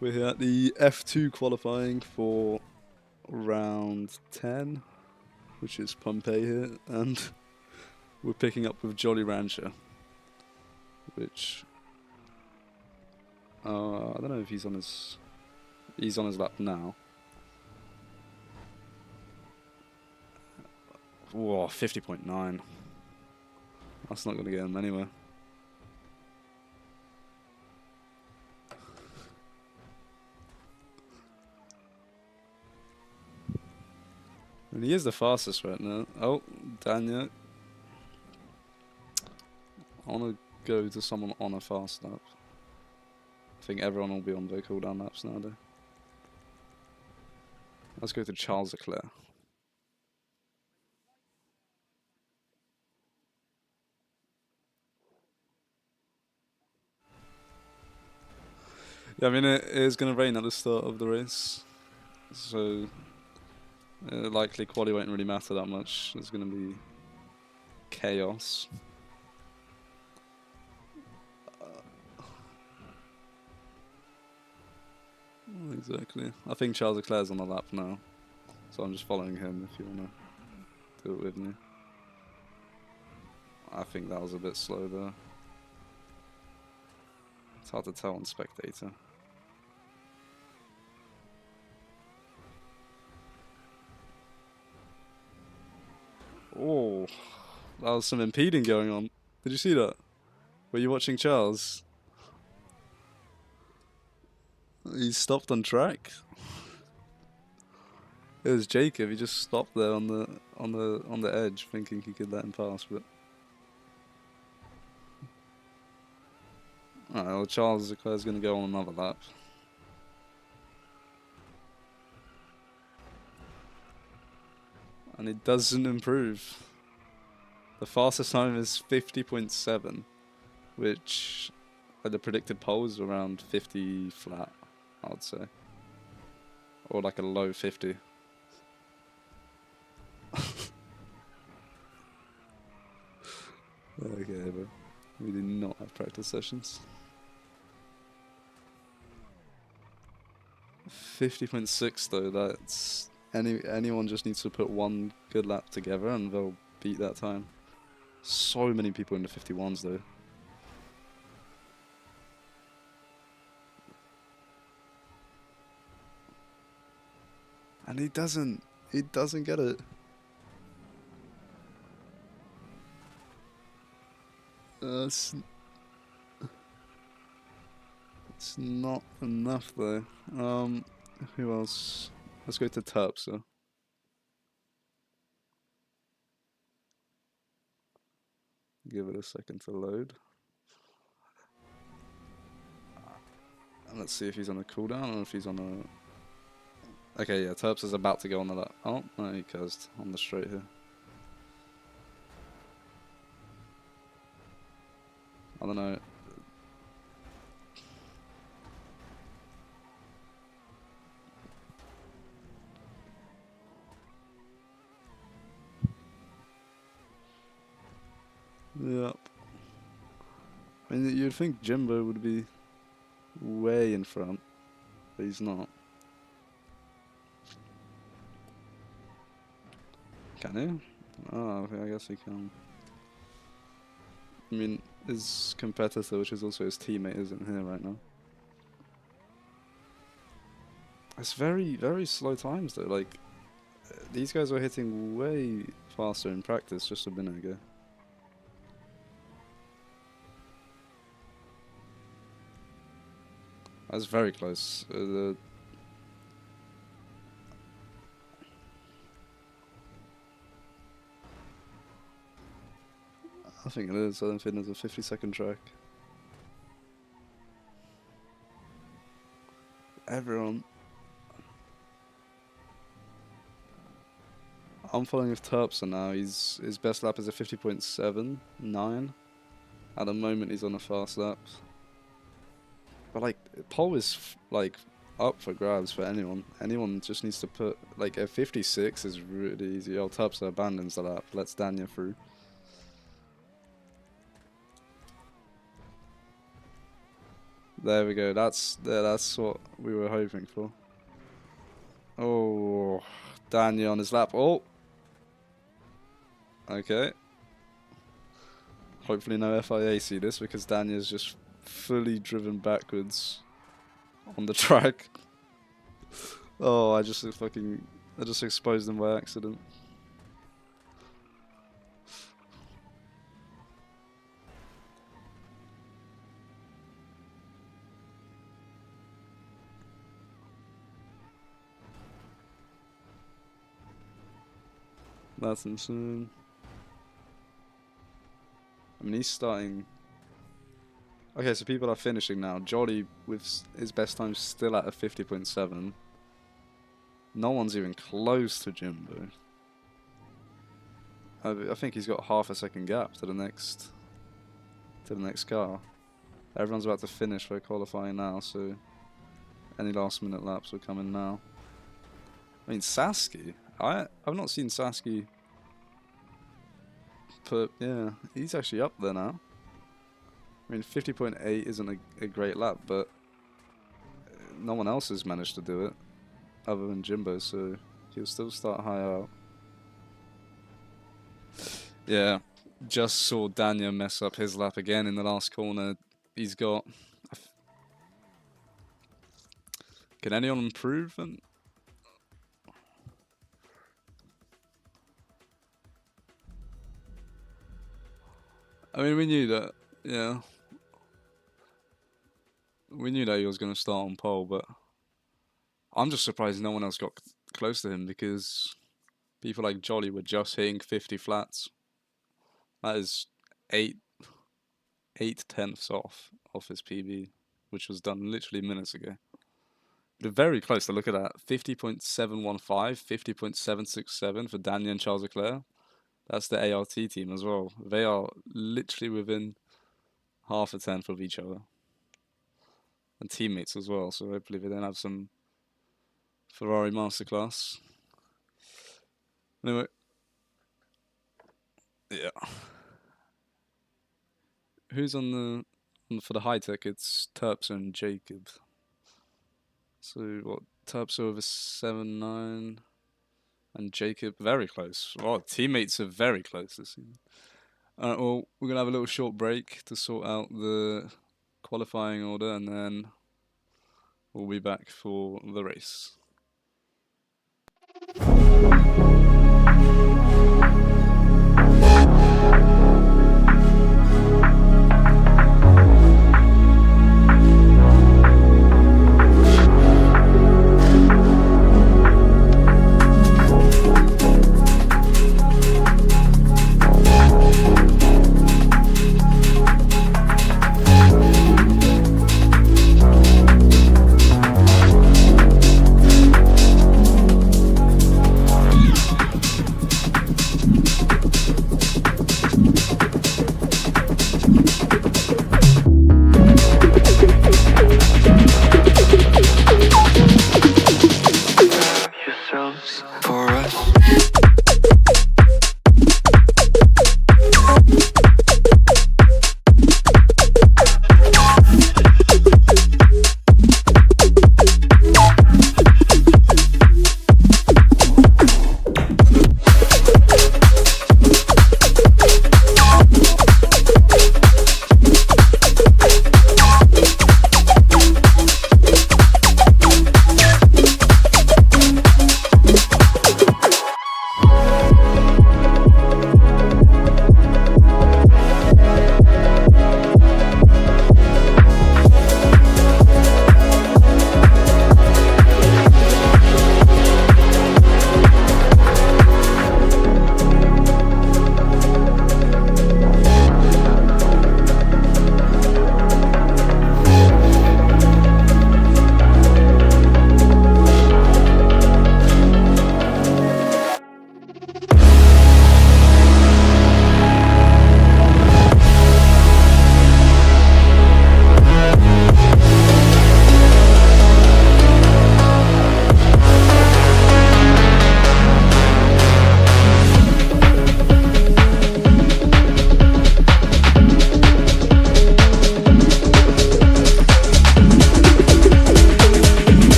We're here at the F2 qualifying for round 10, which is Pompeii here, and we're picking up with Jolly Rancher, which I don't know if he's on his lap now. Whoa, 50.9. That's not going to get him anywhere. And he is the fastest right now. Oh, Daniel. I want to go to someone on a fast lap. I think everyone will be on their cooldown laps nowadays. Let's go to Charles Leclerc. Yeah, I mean, it is going to rain at the start of the race. So, likely quali won't really matter that much. There's going to be chaos. Exactly. I think Charles Leclerc's on the lap now. So I'm just following him if you want to do it with me. I think that was a bit slow there. It's hard to tell on spectator. Oh, that was some impeding going on. Did you see that? Were you watching Charles? He stopped on track. It was Jacob. He just stopped there on the edge, thinking he could let him pass, but. Alright, well, Charles Leclerc's going to go on another lap. And it doesn't improve. The fastest time is 50.7, which at the predicted polls around 50 flat, I would say. Or like a low 50. Okay, but we did not have practice sessions. 50.6 though, that's anyone just needs to put one good lap together and they'll beat that time. So many people in the 51s though. And he doesn't get it. It's not enough though. Who else? Let's go to Terpster. Give it a second to load. And let's see if he's on a cooldown or if he's on a... Okay, yeah, Terps is about to go on the lap. Oh, no, he cursed on the straight here. I don't know. Yep. I mean, you'd think Jimbo would be way in front, but he's not. Can he? Oh, okay, I guess he can. I mean, his competitor, which is also his teammate, isn't here right now. It's very, very slow times though. Like, these guys were hitting way faster in practice just a minute ago. That's very close. I think it is. I don't think there's a 50-second track. Everyone. I'm following with Terpster now. His best lap is a 50.79. At the moment, he's on a fast lap. But like, pole is like up for grabs for anyone. Anyone just needs to put like a 56 is really easy. Oh, Terpster abandons the lap. Lets Daniel through. There we go. That's what we were hoping for. Oh, Daniel on his lap. Oh, okay. Hopefully no FIA see this because Daniel's just fully driven backwards on the track. Oh, I just exposed him by accident. That's insane. I mean, he's starting. Okay, so people are finishing now. Jolly with his best time still at a 50.7. No one's even close to Jimbo. I think he's got half a second gap to the next car. Everyone's about to finish for qualifying now, so any last minute laps will come in now. I mean, Sasky. I've not seen Sasky. But yeah, he's actually up there now. I mean, 50.8 isn't a great lap, but no one else has managed to do it other than Jimbo, so he'll still start high out. Yeah, just saw Daniel mess up his lap again in the last corner. He's got... Can anyone improve? I mean, we knew that, yeah. We knew that he was going to start on pole, but I'm just surprised no one else got close to him because people like Jolly were just hitting 50 flats. That is 8/10 off his PB, which was done literally minutes ago. They're very close to look at that. 50.715, 50.767 for Daniel and Charles Leclerc. That's the ART team as well. They are literally within half a tenth of each other. And teammates as well, so hopefully they don't have some Ferrari masterclass. Anyway. Yeah. Who's on for the high tech? It's Terpstra and Jacob. So what? Terpstra over 7.9 and Jacob very close. Oh, teammates are very close this season. Alright, well, we're gonna have a little short break to sort out the qualifying order, and then we'll be back for the race.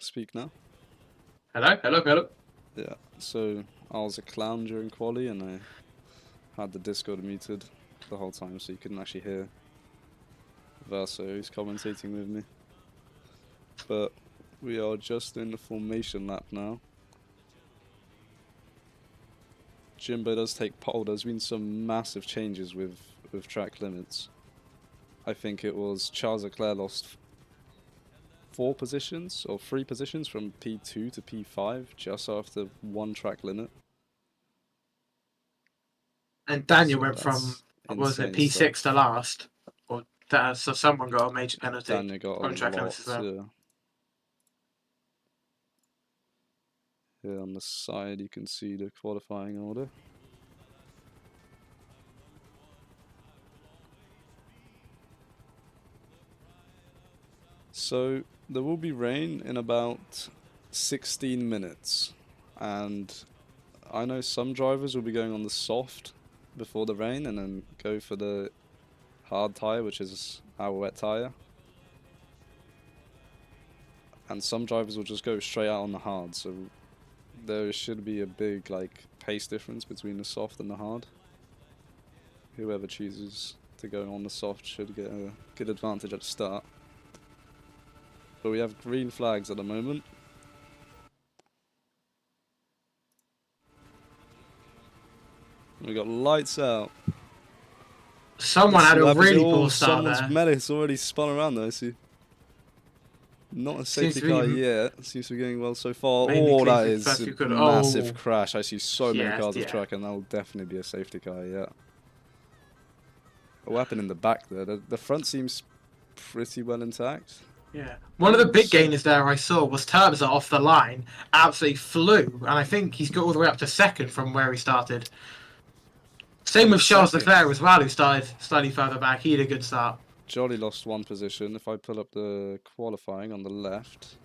speak now. Hello, hello, hello. Yeah, so I was a clown during quali and I had the Discord muted the whole time so you couldn't actually hear Verso who's commentating with me. But we are just in the formation lap now. Jimbo does take pole. There's been some massive changes with track limits. I think it was Charles Leclerc lost 4 positions or 3 positions from P2 to P5 just after 1 track limit. And Daniel So went from, what was it, insane P6 stuff. to last. Or that, so someone got a major penalty Daniel got a on track lot, limits as well. yeah. Here on the side you can see the qualifying order. So there will be rain in about 16 minutes, and I know some drivers will be going on the soft before the rain and then go for the hard tyre, which is our wet tyre. And some drivers will just go straight out on the hard, so there should be a big pace difference between the soft and the hard. Whoever chooses to go on the soft should get a good advantage at the start. But we have green flags at the moment. We got lights out. Someone had a really poor start someone's there. Melis already spun around though, see. Not a safety car yet. Seems to be going well so far. Oh, that is a massive crash. I see so many cars off track, and that will definitely be a safety car, yeah. What happened in the back there? The front seems pretty well intact. Yeah. One of the big gainers there I saw was Terpstra off the line. Absolutely flew, and I think he's got all the way up to second from where he started. Same with Charles Leclerc as well, who started slightly further back. He had a good start. Jolly lost 1 position. If I pull up the qualifying on the left.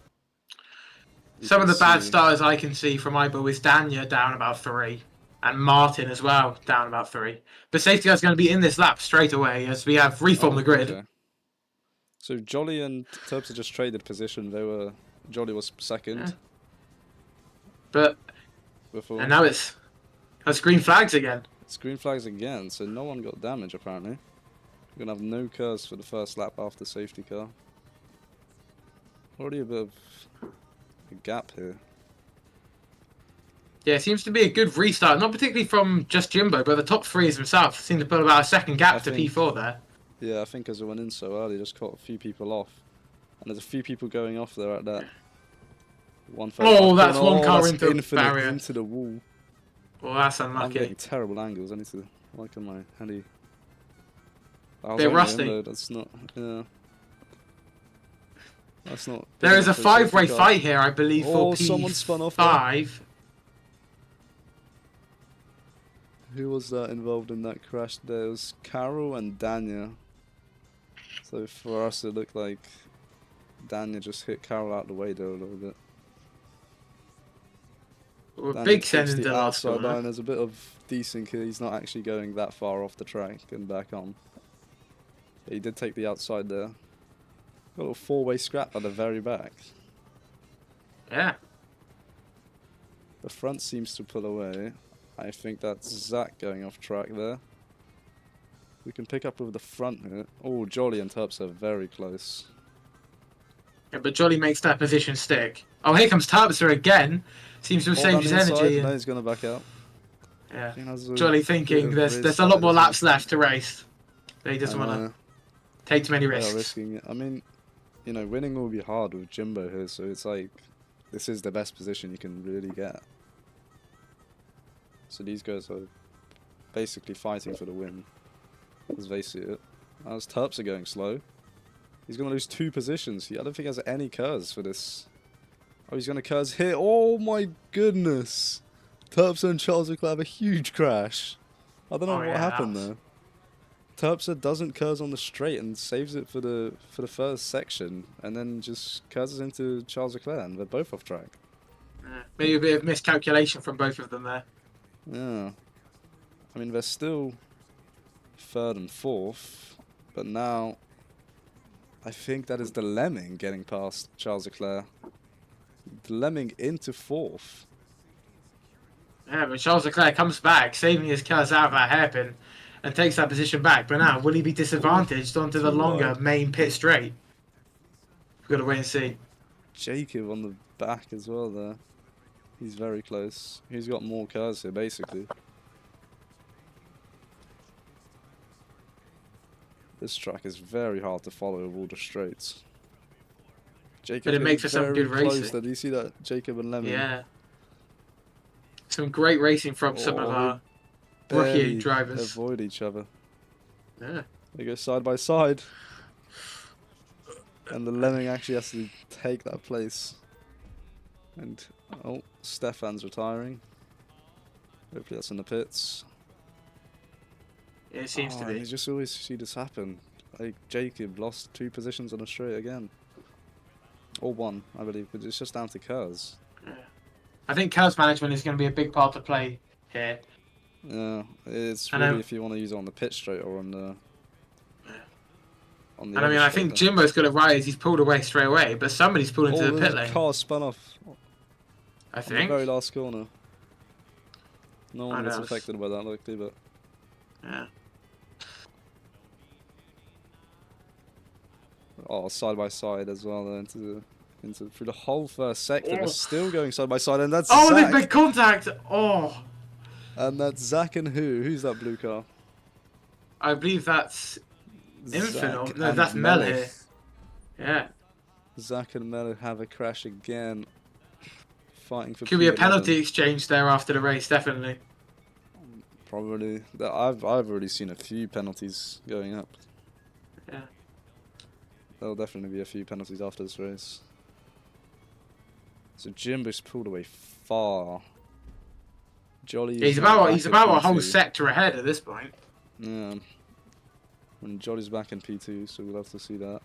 Some of the bad starters I can see from Ibo is Dania down about 3. And Martin as well, down about 3. But safety car's going to be in this lap straight away as we have reformed the grid. Okay. So Jolly and Terpstra just traded position. Jolly was second. Yeah. But and now it's green flags again. It's green flags again, so no one got damage apparently. We're gonna have no curse for the first lap after safety car. Already a bit of a gap here. Yeah, it seems to be a good restart, not particularly from just Jimbo, but the top 3s himself seem to put about a second gap to P4 there. Yeah, I think as it went in so early, just caught a few people off. And there's a few people going off there at that 1:35. Oh, that's one car into the barrier. Into the wall. Well, that's unlucky. I'm getting terrible angles. I need to work on my handy. They're rusty. That's not. Yeah. That's not. There is a 5-way fight here, I believe, for P5. Someone spun off there. Who was that involved in that crash? There was Carol and Dania. So for us, it looked like Dania just hit Carol out the way there a little bit. Well, big send into the outside line. There's a bit of decent. He's not actually going that far off the track and back on. But he did take the outside there. Got a little 4-way scrap at the very back. Yeah. The front seems to pull away. I think that's Zach going off track there. We can pick up with the front here. Oh, Jolly and Terpstra are very close. Yeah, but Jolly makes that position stick. Oh, here comes Terpstra again. Seems to have saved his energy. No, he's going to back out. Yeah. Jolly thinking there's a lot more laps left to race. But he doesn't want to take too many risks. Risking it. I mean, you know, winning will be hard with Jimbo here, so it's like this is the best position you can really get. So these guys are basically fighting for the win, as they see it. As Terpstra going slow, he's going to lose 2 positions. I don't think he has any curves for this. Oh, he's going to curves here. Oh my goodness! Terpstra and Charles Leclerc have a huge crash. I don't know what happened there. Terpstra doesn't curves on the straight and saves it for the first section, and then just curves into Charles Leclerc, and they're both off track. Maybe a bit of miscalculation from both of them there. Yeah. I mean, they're still 3rd and 4th, but now I think that is the Lemming getting past Charles Leclerc. Lemming into 4th. Yeah, but Charles Leclerc comes back, saving his cars out of that hairpin, and takes that position back. But now, will he be disadvantaged onto the too longer wide. main pit straight? We've got to wait and see. Jacob on the back as well there. He's very close. He's got more cars here, basically. This track is very hard to follow with all the straights. Jacob, But it makes for some good racing. Did you see that? Jacob and Lemon. Yeah. Some great racing from some of our rookie drivers. Avoid each other. Yeah. They go side by side. And the Lemming actually has to take that place. And, oh, Stefan's retiring. Hopefully that's in the pits. Yeah, it seems to be. You just always see this happen. Like, Jacob lost 2 positions on a straight again. Or 1, I believe, but it's just down to cars. Yeah. I think cars management is going to be a big part to play here. Yeah, it's really if you want to use it on the pit straight or on the... And I mean, I think Jimbo's got it right as he's pulled away straight away, but somebody's pulled into the pit lane. The car spun off. I think. On the very last corner. No one was affected by that, luckily, but... Yeah. Oh, side by side as well, there, through the whole first sector. They're still going side by side, and that's Zach. they make contact! Oh! And that's Zach and who? Who's that blue car? I believe that's... Infinite. No, that's Mel here. Yeah. Zach and Mel have a crash again. Fighting for Could be a penalty exchange there after the race, definitely. Probably. I've already seen a few penalties going up. Yeah. There'll definitely be a few penalties after this race. So Jimbo's pulled away far. Jolly. He's about a whole sector ahead at this point. Yeah. And Jolly's back in P2, so we'll have to see that.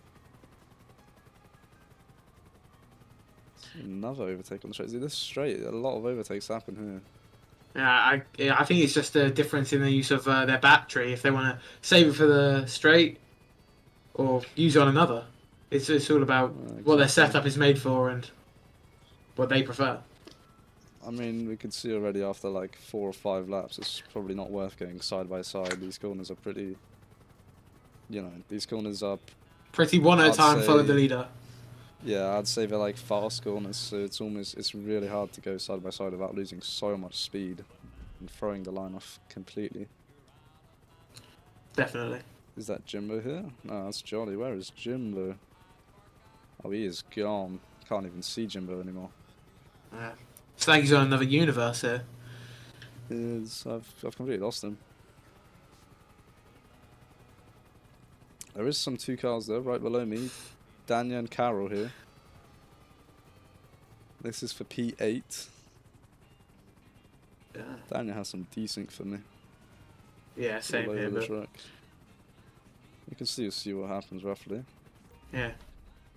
Another overtake on the straight. See, this straight, a lot of overtakes happen here. Yeah, I think it's just a difference in the use of their battery. If they want to save it for the straight or use it on another, it's all about what their setup is made for and what they prefer. I mean, we could see already after like 4 or 5 laps, it's probably not worth going side by side. These corners are pretty, these corners are pretty one at a time. Follow the leader. Yeah, I'd say they're like fast corners, so it's really hard to go side by side without losing so much speed and throwing the line off completely. Definitely. Is that Jimbo here? No, that's Jolly. Where is Jimbo? Oh, he is gone. Can't even see Jimbo anymore. Yeah. It's like he's on another universe here. I've completely lost him. There is some 2 cars there right below me. Dania and Carol here. This is for P8. Yeah. Dania has some decent for me. Yeah, same here. But... You can still see what happens roughly. Yeah.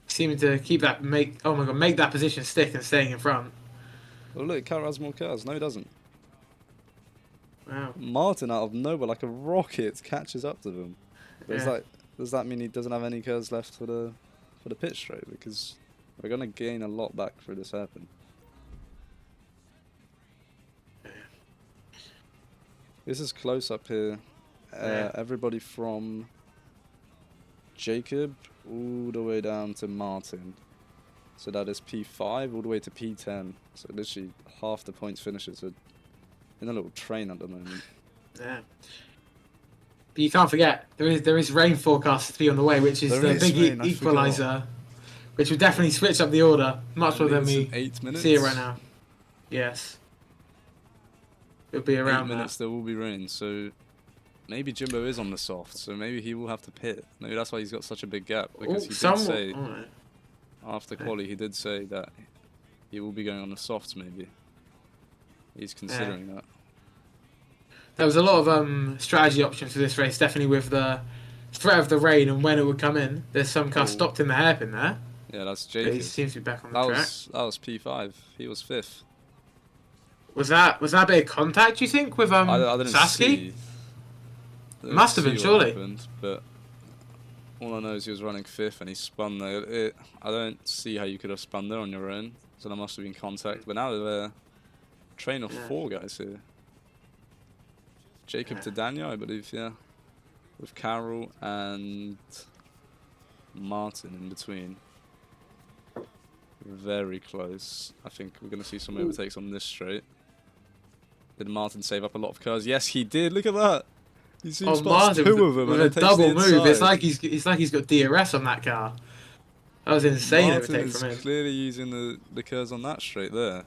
Seeming to keep that make that position stick and staying in front. Oh look, Carol has more cars. No, he doesn't. Wow. Martin out of nowhere like a rocket catches up to them. But does that mean he doesn't have any cars left for the pit straight? Because we're gonna gain a lot back through this hairpin. This is close up here. Everybody from Jacob all the way down to Martin. So that is P5 all the way to P10. So literally half the points finishers are in a little train at the moment. Yeah. But you can't forget, there is rain forecast to be on the way, which is the big equaliser, which will definitely switch up the order much more than we see it right now. Yes. It'll be around 8 minutes there will be rain, so maybe Jimbo is on the soft, so maybe he will have to pit. Maybe that's why he's got such a big gap, because he did say, after quali, he did say that he will be going on the softs maybe. He's considering that. There was a lot of strategy options for this race, definitely with the threat of the rain and when it would come in. There's some car stopped in the hairpin there. Yeah, that's Jacob. He seems to be back on the track. That was P5. He was 5th. Was that a bit of contact, you think, with I didn't Sasky? Must have been, surely. Happened, but all I know is he was running 5th and he spun there. I don't see how you could have spun there on your own. So there must have been contact. But now they're a train of 4 guys here. Jacob to Daniel, I believe, yeah. With Carroll and Martin in between. Very close. I think we're going to see some overtakes on this straight. Did Martin save up a lot of cars? Yes, he did. Look at that. He seems past 2 of them. With a double move. It's like he's got DRS on that car. That was insane overtake from him. Martin is clearly using the curves on that straight there.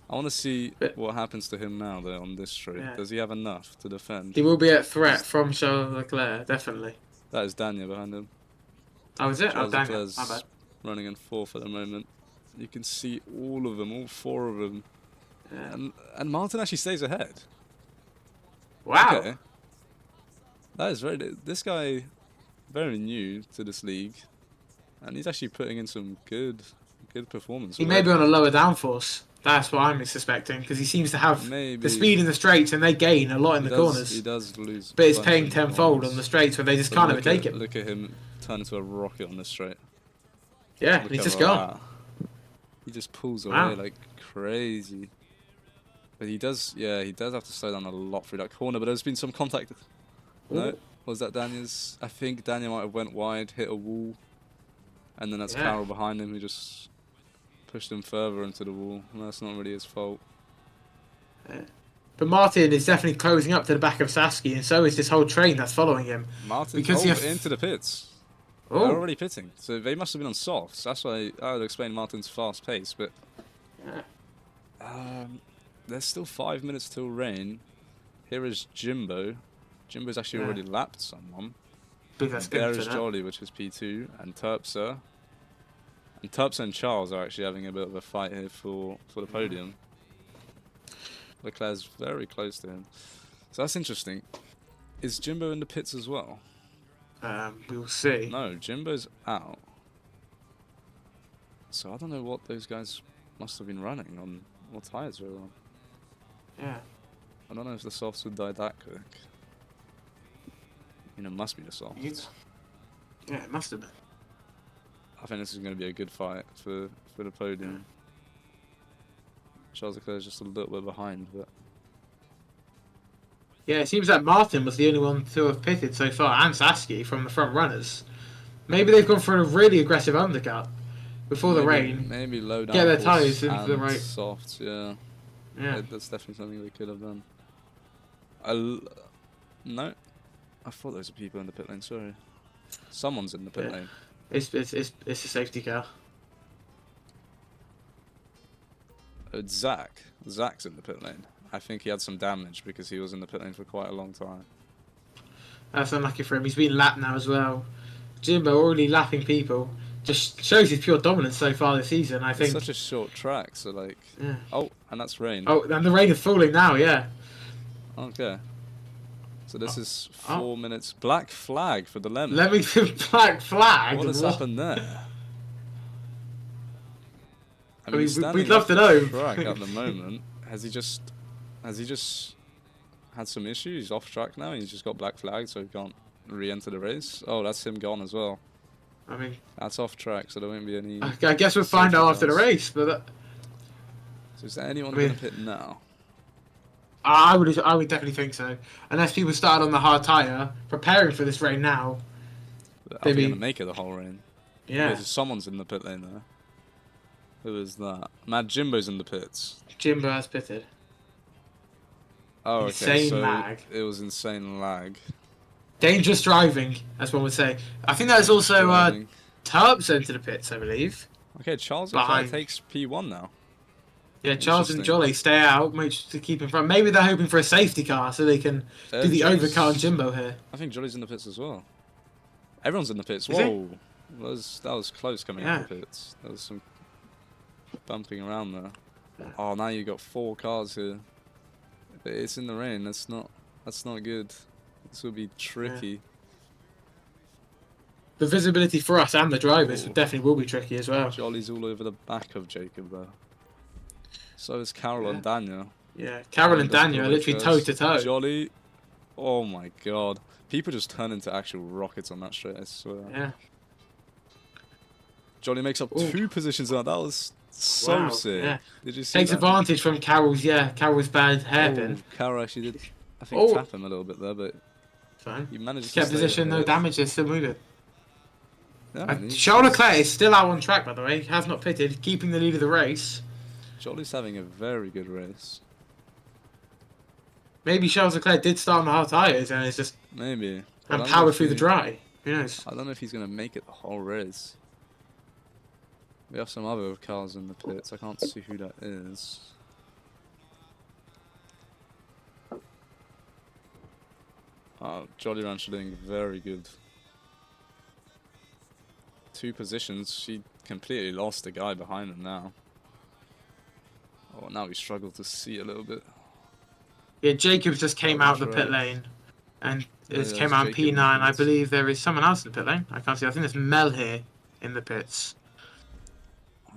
I want to see what happens to him now though on this straight. Yeah. Does he have enough to defend? He will be at threat from Charles Leclerc, definitely. That is Daniel behind him. Oh, is it? Charles Daniel. Leclerc's My bad. Running in 4th at the moment. You can see all of them, all 4 of them. Yeah. And Martin actually stays ahead. Wow. Okay. That is very... This guy, very new to this league. And he's actually putting in some good performance. He may be on a lower downforce. That's what I'm suspecting, because he seems to have the speed in the straights, and they gain a lot in the corners. He does lose. But it's paying tenfold on the straights where they just can't overtake him. Look at him turn into a rocket on the straight. Yeah, he's just gone. He just pulls away like crazy. But he does have to slow down a lot through that corner. But there's been some contact. No, was that Daniel's? I think Daniel might have went wide, hit a wall, and then that's Carroll behind him who just pushed him further into the wall. And that's not really his fault. But Martin is definitely closing up to the back of Sasky, and so is this whole train that's following him. Martin's into the pits. They're already pitting, so they must have been on softs. That's why I would explain Martin's fast pace. But there's still 5 minutes till rain. Here is Jimbo. Jimbo's actually already lapped someone. There is Jolly, which is P2, and Terpstra. And Terpstra and Charles are actually having a bit of a fight here for the podium. Leclerc's very close to him. So that's interesting. Is Jimbo in the pits as well? We'll see. No, Jimbo's out. So I don't know what those guys must have been running on, what tyres they were on. Yeah. I don't know if the softs would die that quick. It must be the softs. Yeah, it must have been. I think this is going to be a good fight for the podium. Charles Leclerc is just a little bit behind, but... Yeah, it seems like Martin was the only one to have pitted so far, and Sasky from the front runners. Maybe they've gone for a really aggressive undercut before the rain. Maybe low down. Get their tyres into the right. Softs, yeah. Yeah. That's definitely something they could have done. No. I thought there was people in the pit lane, sorry. Someone's in the pit lane. It's a safety car. It's Zach. Zach's in the pit lane. I think he had some damage because he was in the pit lane for quite a long time. That's unlucky for him. He's been lapped now as well. Jimbo already lapping people. Just shows his pure dominance so far this season, I think. It's such a short track, so like... Yeah. Oh, and that's rain. Oh, and the rain is falling now, yeah. Okay. So this is 4 minutes. Black flag for the lemon. Let me do black flag. What has happened there? I mean, we'd love to know. Track at the moment. Has he just had some issues? He's off track now. He's just got black flag, so he can't re-enter the race. Oh, that's him gone as well. I mean, that's off track, so there won't be any. I guess we'll find out after the race. But so is there anyone going to pit now? I would definitely think so. Unless people started on the hard tyre, preparing for this rain now. Are they going to make it the whole rain? Yeah. Someone's in the pit lane there. Who is that? Mad Jimbo's in the pits. Jimbo has pitted. Oh, okay. Insane so lag. It was insane lag. Dangerous driving, as one would say. I think that was also Terpstra into the pits, I believe. Okay, Charles takes P1 now. Yeah, Charles and Jolly stay out, make sure to keep in front. Maybe they're hoping for a safety car so they can do the overcut on Jimbo here. I think Jolly's in the pits as well. Everyone's in the pits. Whoa. That was close coming out of the pits. There was some bumping around there. Oh, now you've got 4 cars here. But it's in the rain. That's not good. This will be tricky. Yeah. The visibility for us and the drivers definitely will be tricky as well. Jolly's all over the back of Jacob though. So is Carroll and Daniel. Yeah, Carroll and Daniel are literally toe to toe. Jolly, oh my god. People just turn into actual rockets on that straight, I swear. Yeah. Jolly makes up 2 positions now. That was So Wow. sick. Yeah. Did you see Takes that? advantage from Carroll's bad hairpin. Oh, Carroll actually did, I think, Oh, tap him a little bit there, but fine. he managed Just to kept stay position, no ahead. damage. They're still moving. Yeah, and Charles Leclerc is still out on track, by the way. He has not pitted, keeping the lead of the race. Jolly's having a very good race. Maybe Charles Leclerc did start on the hard tyres and is just Maybe. But I and don't know power if through the he, dry. Who knows? I don't know if he's going to make it the whole race. We have some other cars in the pits. I can't see who that is. Jolly Rancher doing very good. 2 positions. He completely lost the guy behind him now. Oh, now we struggle to see a little bit. Yeah, Jacobs just came out of the pit Track. lane and Yeah, it came there's out in Jacob in the P9. I pits. believe there is someone else in the pit lane. I can't see. I think there's Mel here in the pits.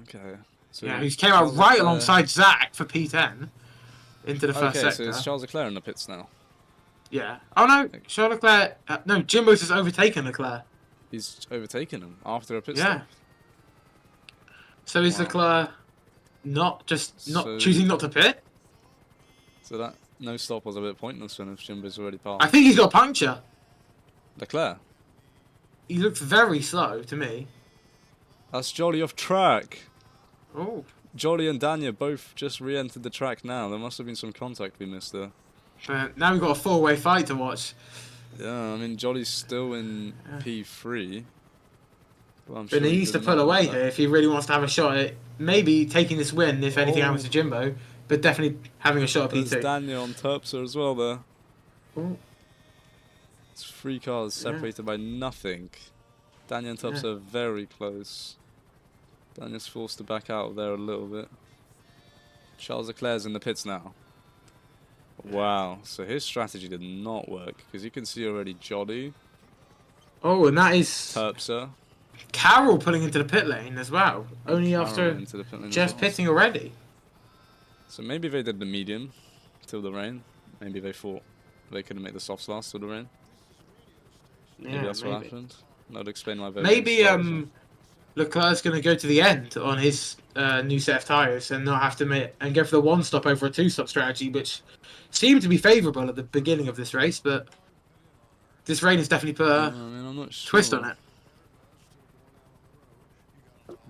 Okay. So Yeah, who's came out Charles right Leclerc. alongside Zach for P10 into the first Okay, sector. so it's Charles Leclerc in the pits now. Yeah. Oh no, Charles Leclerc. No, Jimbo's has overtaken Leclerc. He's overtaken him after a pit Yeah. stop. So is Wow. Leclerc not So- choosing not to pit? So that no stop was a bit pointless when if Jimbo's already I passed. think he's got a puncture. Leclerc. He looks very slow to me. That's Jolly off track. Oh. Jolly and Danya both just re-entered the track now. There must have been some contact we missed there. But now we've got a 4-way fight to watch. Yeah, I mean Jolly's still in P3. Well, I'm But he needs to doesn't pull matter away about here if he really wants to have a shot at maybe taking this win if anything happens to Jimbo, but definitely having a shot at that. There's P2. Danya on Terpster as well there. Oh. It's 3 cars separated by nothing. Danya and Terpster are very close. Danya's forced to back out of there a little bit. Charles Leclerc's in the pits now. Wow, so his strategy did not work because you can see already Jolly, Oh, and that is Terpster, Carroll pulling into the pit lane as well. Only Carroll after into the pit lane as just well. pitting already. So maybe they did the medium till the rain. Maybe they thought they couldn't make the softs last till the rain. Maybe that's what happened. That would explain why they Maybe Leclerc's going to go to the end on his new set of tyres and not have to and go for the 1-stop over a 2-stop strategy, which seemed to be favourable at the beginning of this race, but this rain has definitely put a I'm not sure. twist on it.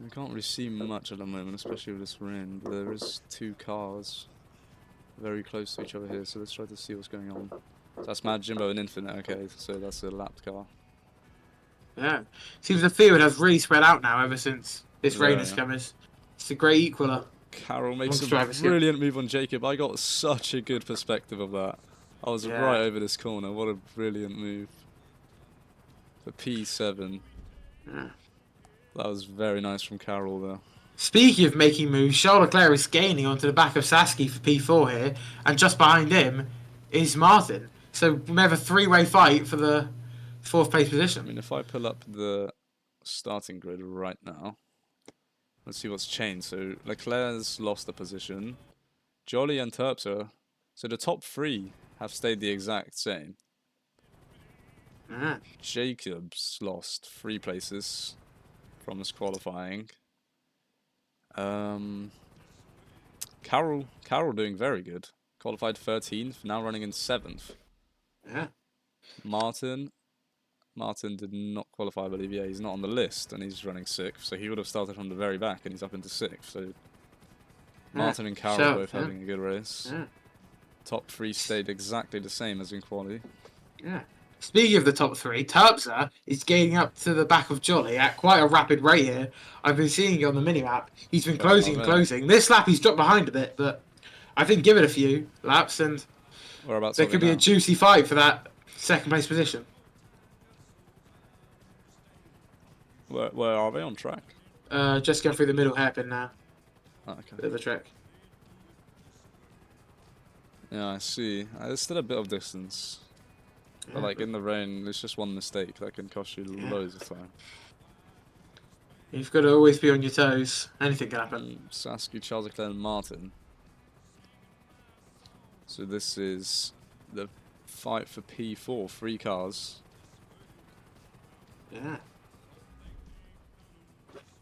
We can't really see much at the moment, especially with this rain. But there is 2 cars very close to each other here, so let's try to see what's going on. So that's Mad Jimbo and Infinite. Okay, so that's a lapped car. Yeah. Seems the field has really spread out now ever since this rain has come. It's a great equaler. Carroll makes a brilliant move on Jacob. I got such a good perspective of that. I was right over this corner. What a brilliant move. For P7. Yeah. That was very nice from Carroll there. Speaking of making moves, Charles Leclerc is gaining onto the back of Sasky for P4 here, and just behind him is Martin. So we have a 3-way fight for the 4th place position. I mean, if I pull up the starting grid right now, let's see what's changed. So Leclerc's lost a position. Jolly and Terpster. So the top 3 have stayed the exact same. Jacobs lost 3 places from this qualifying. Carroll doing very good. Qualified 13th, now running in 7th. Yeah. Martin did not qualify, I believe. Yeah, he's not on the list, and he's running 6th. So he would have started from the very back, and he's up into 6th. So Martin and Carroll are both having a good race. Yeah. Top 3 stayed exactly the same as in quali. Yeah. Speaking of the top 3, Terpster is gaining up to the back of Jolly at quite a rapid rate here. I've been seeing it on the mini-map. He's been closing and closing. This lap he's dropped behind a bit, but I think give it a few laps and there could be a juicy fight for that 2nd place position. Where are they on track? Just going through the middle hairpin now. Oh, okay. Bit of a trick. Yeah, I see. There's still a bit of distance. But like in the rain, it's just one mistake that can cost you loads of time. You've got to always be on your toes. Anything can happen. Sasky, Charles Leclerc, and Martin. So this is the fight for P4, 3 cars. Yeah.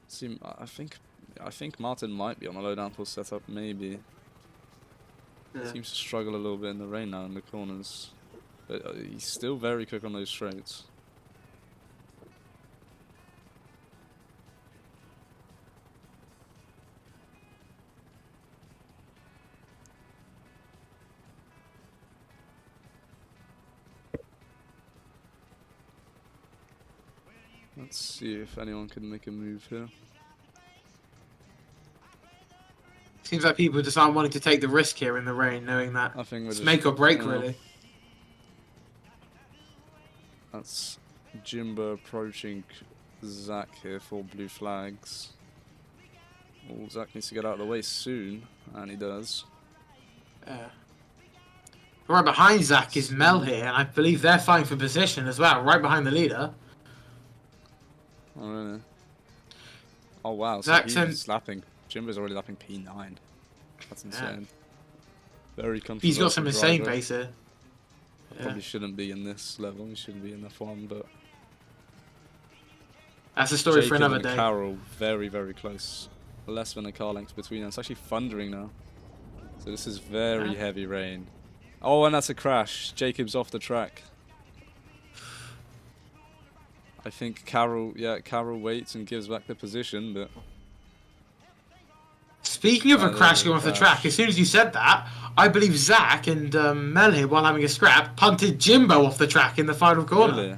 See, I think I think Martin might be on a low downforce setup, maybe. Yeah. Seems to struggle a little bit in the rain now in the corners. But he's still very quick on those straights. Let's see if anyone can make a move here. Seems like people just aren't wanting to take the risk here in the rain, knowing that I think we're it's just make or break, really. That's Jimbo approaching Zach here for blue flags. Oh, Zach needs to get out of the way soon, and he does. Yeah. Right behind Zach is Mel here, and I believe they're fighting for position as well, right behind the leader. Oh, really? Oh, wow. So Zach's he's lapping. Jimbo's already lapping P9. That's insane. Very controversial. He's got some insane driver. pace here. Probably shouldn't be in this level. He shouldn't be in F1, but that's a story Jacob for another and day. Carroll very, very close. Less than a car length between them. It's actually thundering now. So this is very heavy rain. Oh, and that's a crash. Jacob's off the track. I think Carroll waits and gives back the position, but... Speaking of a crash going off the track, as soon as you said that, I believe Zach and Mel here, while having a scrap, punted Jimbo off the track in the final corner. Really?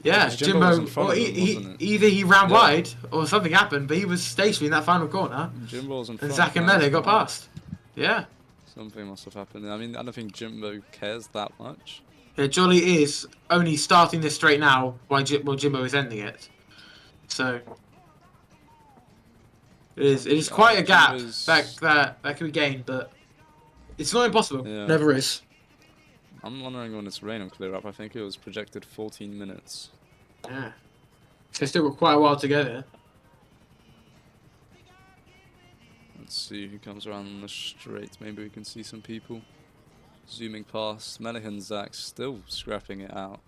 Yeah, Jimbo, or either he ran wide or something happened, but he was stationary in that final corner. Jimbo was in front. And Zach and Mel got past. Yeah. Something must have happened. I mean, I don't think Jimbo cares that much. Yeah, Jolly is only starting this straight now while Jimbo is ending it. So it is quite a gap that can be gained, but it's not impossible. Yeah. Never is. I'm wondering when it's rain will clear up. I think it was projected 14 minutes. Yeah. So still got quite a while to go there. Let's see who comes around on the straight. Maybe we can see some people zooming past. Melihan Zach still scrapping it out.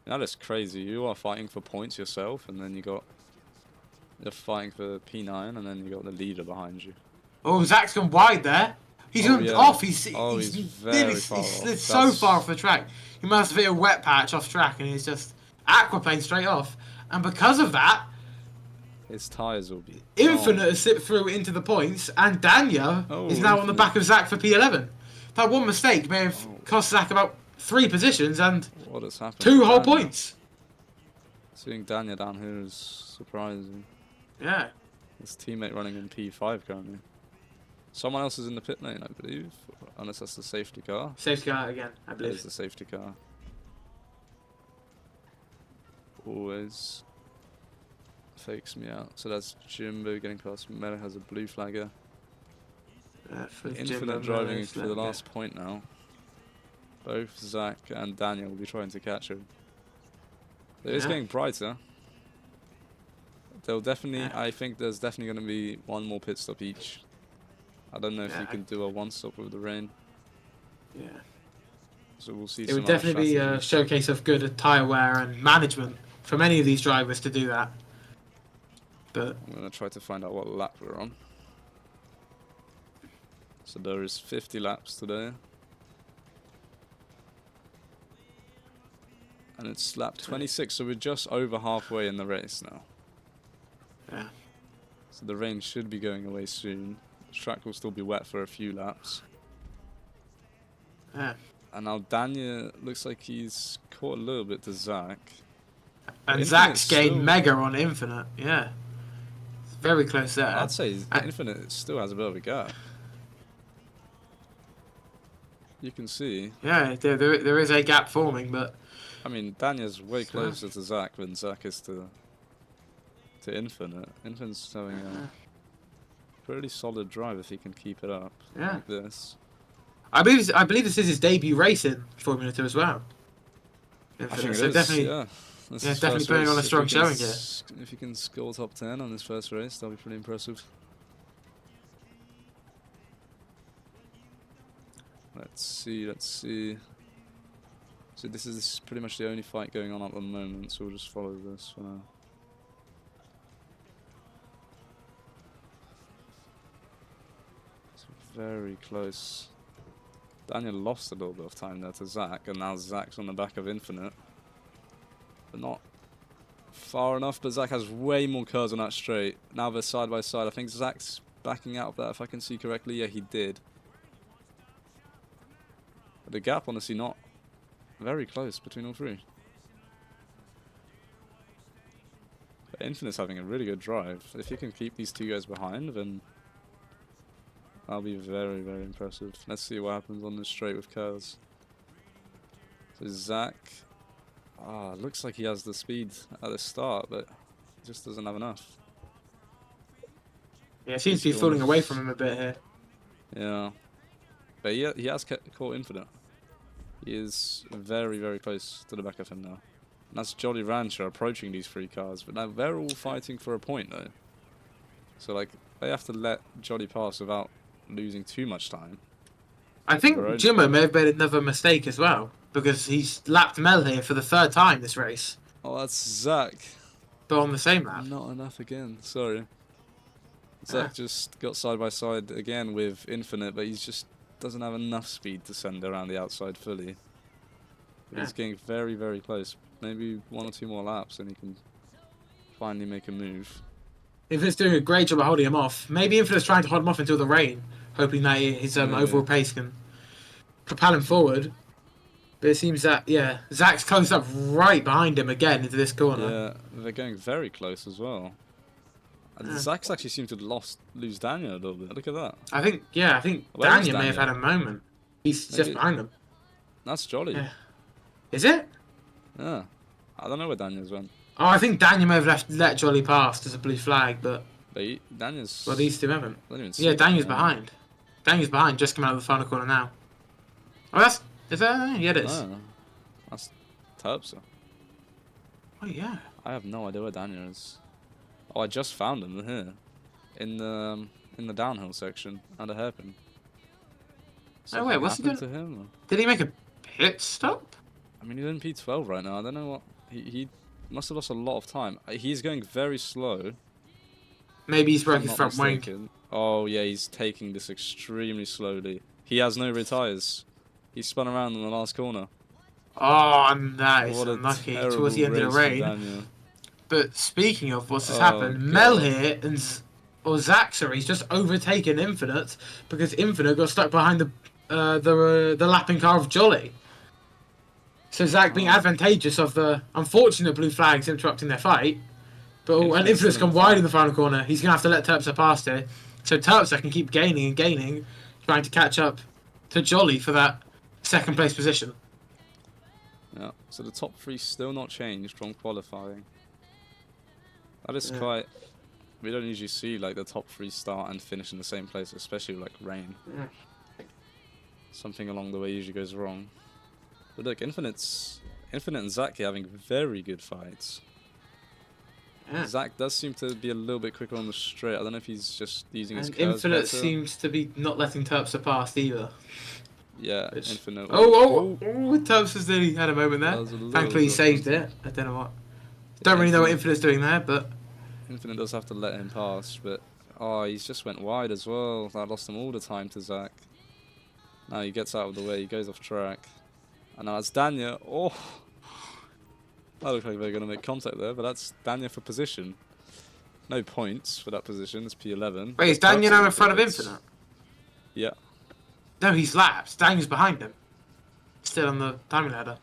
That is crazy. You are fighting for points yourself, and then you're fighting for P9, and then you got the leader behind you. Oh, Zach's gone wide there. He's gone off. He's very far off. Slid so far off the track. He must have hit a wet patch off track, and he's just aquaplaned straight off. And because of that, his tyres will be Infinite has slipped through into the points, and Dania is now on the back of Zach for P11. That one mistake may have cost Zach about 3 positions and what has happened? 2 whole points. Seeing Dania down here is surprising. Yeah. His teammate running in P5 currently. Someone else is in the pit lane, I believe, unless that's the safety car. Safety car again, I believe. It is the safety car. Always fakes me out. So that's Jimbo getting past. Mela has a blue flagger. Infinite driving for the last point now. Both Zach and Daniel will be trying to catch him. It is getting brighter. They'll definitely. I think there's definitely going to be one more pit stop each. I don't know if you can do a one stop with the rain. Yeah. So we'll see. It would definitely be a showcase of good tyre wear and management from any of these drivers to do that. But I'm going to try to find out what lap we're on. So there is 50 laps today. And it's lap 26, so we're just over halfway in the race now. Yeah. So the rain should be going away soon. The track will still be wet for a few laps. Yeah. And now Daniel looks like he's caught a little bit to Zach. And Zach's gained mega on Infinite, yeah. It's very close there. I'd say Infinite still has a bit of a gap. You can see. Yeah, there is a gap forming, but... I mean, Daniel's way closer to Zach than Zach is to Infinite. Infinite's having a pretty solid drive if he can keep it up like this. I believe this is his debut race in Formula 2 as well. Infinite. I think so it is, definitely, yeah. Definitely putting on a strong showing here. If he can score top 10 on his first race, that'll be pretty impressive. Let's see. So this is pretty much the only fight going on at the moment, so we'll just follow this for now. very close. Daniel lost a little bit of time there to Zach, and now Zach's on the back of Infinite. But not far enough, but Zach has way more curves on that straight. Now they're side by side. I think Zach's backing out of that, if I can see correctly. Yeah, he did. But the gap, honestly, not very close between all three. But Infinite's having a really good drive. If he can keep these two guys behind, then that'll be very, very impressive. Let's see what happens on this straight with curves. So Zach, looks like he has the speed at the start, but he just doesn't have enough. Yeah, it seems to be falling away from him a bit here. Yeah. But he has caught Infinite. He is very, very close to the back of him now. And that's Jolly Rancher approaching these three cars, but now they're all fighting for a point though. So like, they have to let Jolly pass without losing too much time. I think Jimmo may have made another mistake as well, because he's lapped Mel here for the 3rd time this race. Oh, that's Zach. But on the same lap. Not enough again, sorry. Zach just got side by side again with Infinite, but he just doesn't have enough speed to send around the outside fully. He's getting very, very close. Maybe 1 or 2 more laps and he can finally make a move. Infinite's doing a great job of holding him off. Maybe Infinite's trying to hold him off until the rain, hoping that his overall pace can propel him forward. But it seems that, Zach's closed up right behind him again into this corner. Yeah, they're going very close as well. And Zach's actually seemed to lose Daniel a little bit. Look at that. I think Daniel may have had a moment. He's just behind him. That's Jolly. Yeah. Is it? Yeah. I don't know where Daniel's went. Oh, I think Daniel may have let Jolly past as a blue flag, but Daniel's... Well, these two haven't. Yeah, Daniel's behind. Daniel's behind, just coming out of the final corner now. Oh, that's... Is that... Yeah, it is. No, that's Terpster. Oh, yeah. I have no idea where Daniel is. Oh, I just found him here. In the downhill section, under hairpin. Oh, wait, what's he doing? To him? Did he make a pit stop? I mean, he's in P12 right now. I don't know what... He must have lost a lot of time. He's going very slow. Maybe he's broken his front wing. Oh, yeah, he's taking this extremely slowly. He has no retires. He spun around in the last corner. Oh, and that is unlucky towards the end of the rain. But speaking of what's just happened, God. Mel here or Zach, sorry, he's just overtaken Infinite because Infinite got stuck behind the lapping car of Jolly. So Zach being advantageous of the unfortunate blue flags interrupting their fight. But and Infinite's gone wide in the final corner. He's going to have to let Terpster pass here. So Terpster can keep gaining and gaining, trying to catch up to Jolly for that 2nd place position. Yeah, so the top 3 still not changed from qualifying. That is quite... We don't usually see like the top 3 start and finish in the same place, especially with like rain. Yeah. Something along the way usually goes wrong. But look, Infinite and Zach are having very good fights. Yeah. Zach does seem to be a little bit quicker on the straight. I don't know if he's just using his curves Infinite better. Seems to be not letting Terpster pass either. Yeah, Infinite. Terpster's nearly had a moment there. Thankfully he saved it. I don't know what. Don't really know what Infinite's doing there, but... Infinite does have to let him pass, but... Oh, he's just went wide as well. That lost him all the time to Zach. Now he gets out of the way, he goes off track. And now it's Daniel. Oh! That looked like they're going to make contact there, but that's Daniel for position. No points for that position, it's P11. Wait, is Daniel now in front of Infinite? Yeah. No, he's lapped. Daniel's behind him. Still on the timing ladder.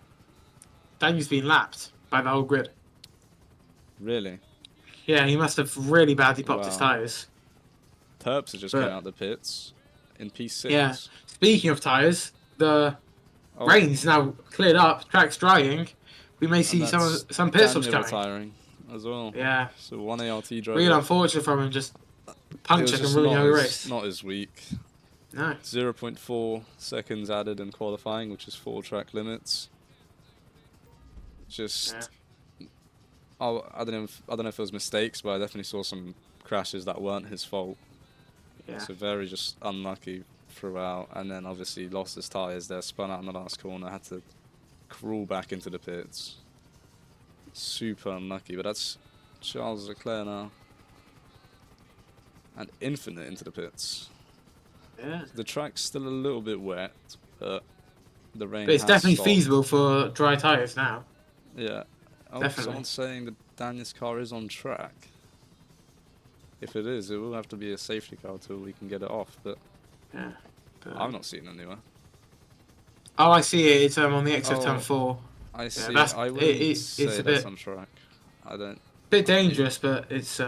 Daniel's been lapped by the whole grid. Really? Yeah, he must have really badly popped his tyres. Terps are just going out the pits in P6. Yeah. Speaking of tyres, the rain's now cleared up, track's drying. We may see some pit stops coming. Retiring as well. Yeah. So 1 ART driver. Really unfortunate from him, just puncture and ruin your race. Not as weak. No. 0.4 seconds added in qualifying, which is 4 track limits. Just... Yeah. Oh, I don't know if it was mistakes, but I definitely saw some crashes that weren't his fault. Yeah. So very just unlucky throughout, and then obviously lost his tyres there, spun out in the last corner, had to crawl back into the pits. Super unlucky, but that's Charles Leclerc now. And Infinite into the pits. Yeah. The track's still a little bit wet, but the rain But it's has definitely stopped. feasible for dry tyres now. Yeah. Oh, Definitely. someone's saying that Daniel's car is on track. If it is, it will have to be a safety car till we can get it off, but Yeah. But, I've not seen it anywhere. oh, I see it. It's on the exit of turn Oh, 4. I see. That's I wouldn't it's say a that's bit on track. I don't. dangerous, but it's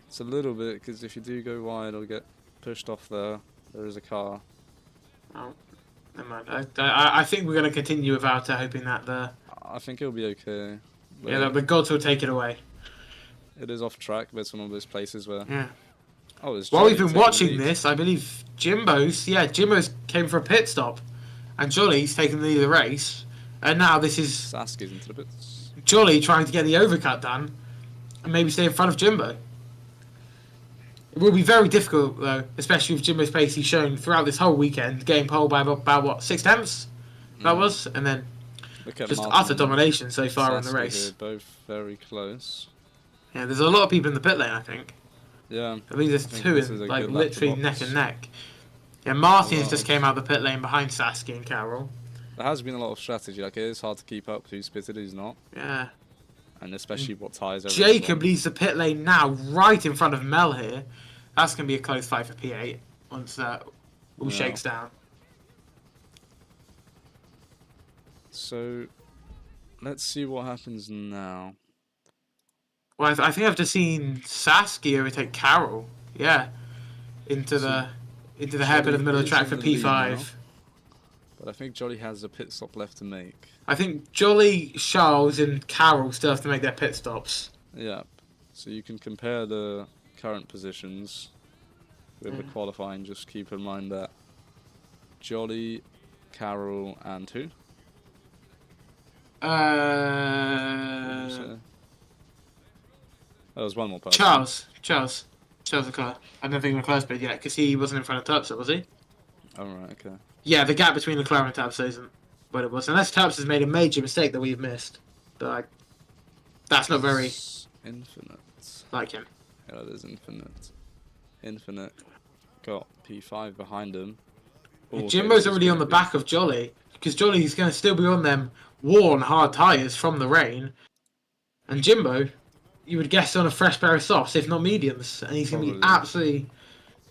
It's a little bit, because if you do go wide or get pushed off there, there is a car. oh, never mind. I think we're going to continue without hoping that I think it'll be okay. that the gods will take it away. It is off track, but it's one of those places where... Yeah. Oh, it's While Jolly we've been taking the watching lead. this, I believe Jimbo's came for a pit stop, and Jolly's taken the lead of the race, and now this is Sasuke's into the pits. Jolly trying to get the overcut done, and maybe stay in front of Jimbo. It will be very difficult though, especially with Jimbo's pace he's shown throughout this whole weekend, getting pole by about what 6 tenths that was, and then Look at just Martin utter and domination so far in the Sasuke race. here, both very close. Yeah, there's a lot of people in the pit lane. I think. Yeah. I believe there's think two this in is a like good lap to literally box. neck and neck. Yeah, Martin's just of- came out the pit lane behind Sasuke and Carroll. There has been a lot of strategy. Like, it is hard to keep up who's pitted, who's not. Yeah. And especially what tyres everyone's Jacob on. leads the pit lane now, right in front of Mel here. That's going to be a close fight for P8 once that all Yeah. shakes down. So, let's see what happens now. Well, I think I've just seen Sasuke overtake Carroll. Yeah, into the hairpin of the middle of the track for Jolly is in the lead P5. But I think Jolly has a pit stop left to make. I think Jolly, Charles, and Carroll still have to make their pit stops. Yeah. So you can compare the current positions with the qualifying. Just keep in mind that Jolly, Carroll, and who? What did you say? There was one more person. Charles Leclerc. I don't think Leclerc's bid yet because he wasn't in front of Terpstra, was he? Oh, right, okay. Yeah, the gap between Leclerc and Terpstra isn't what it was, unless Terpstra has made a major mistake that we've missed. But that's not very It's Infinite. like him. Yeah, that is Infinite. Infinite got P5 behind him. Yeah, All Jimbo's cases already on the gonna back of Jolly because Jolly's going to still be on them worn hard tyres from the rain, and Jimbo, you would guess, on a fresh pair of softs, if not mediums, and he's going to be Probably. absolutely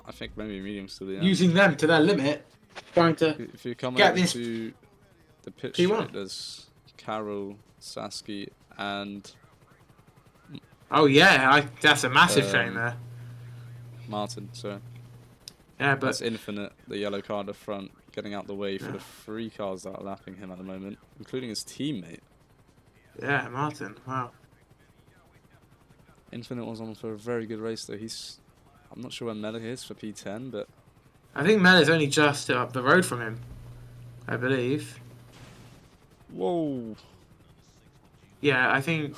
I think maybe mediums to the end. using them to their limit, trying to If you come get over this to the pit P1. straight, there's Carroll, Sasuke, and Oh yeah, that's a massive shame Um, there. Martin. So Yeah, but that's Infinite, the yellow car at the front, getting out the way for Yeah. the 3 cars that are lapping him at the moment, including his teammate. yeah, Martin. Wow. Infinite was on for a very good race though. I'm not sure where Melek is for P10, but I think Mel is only just up the road from him, I believe. whoa! Yeah, I think. Me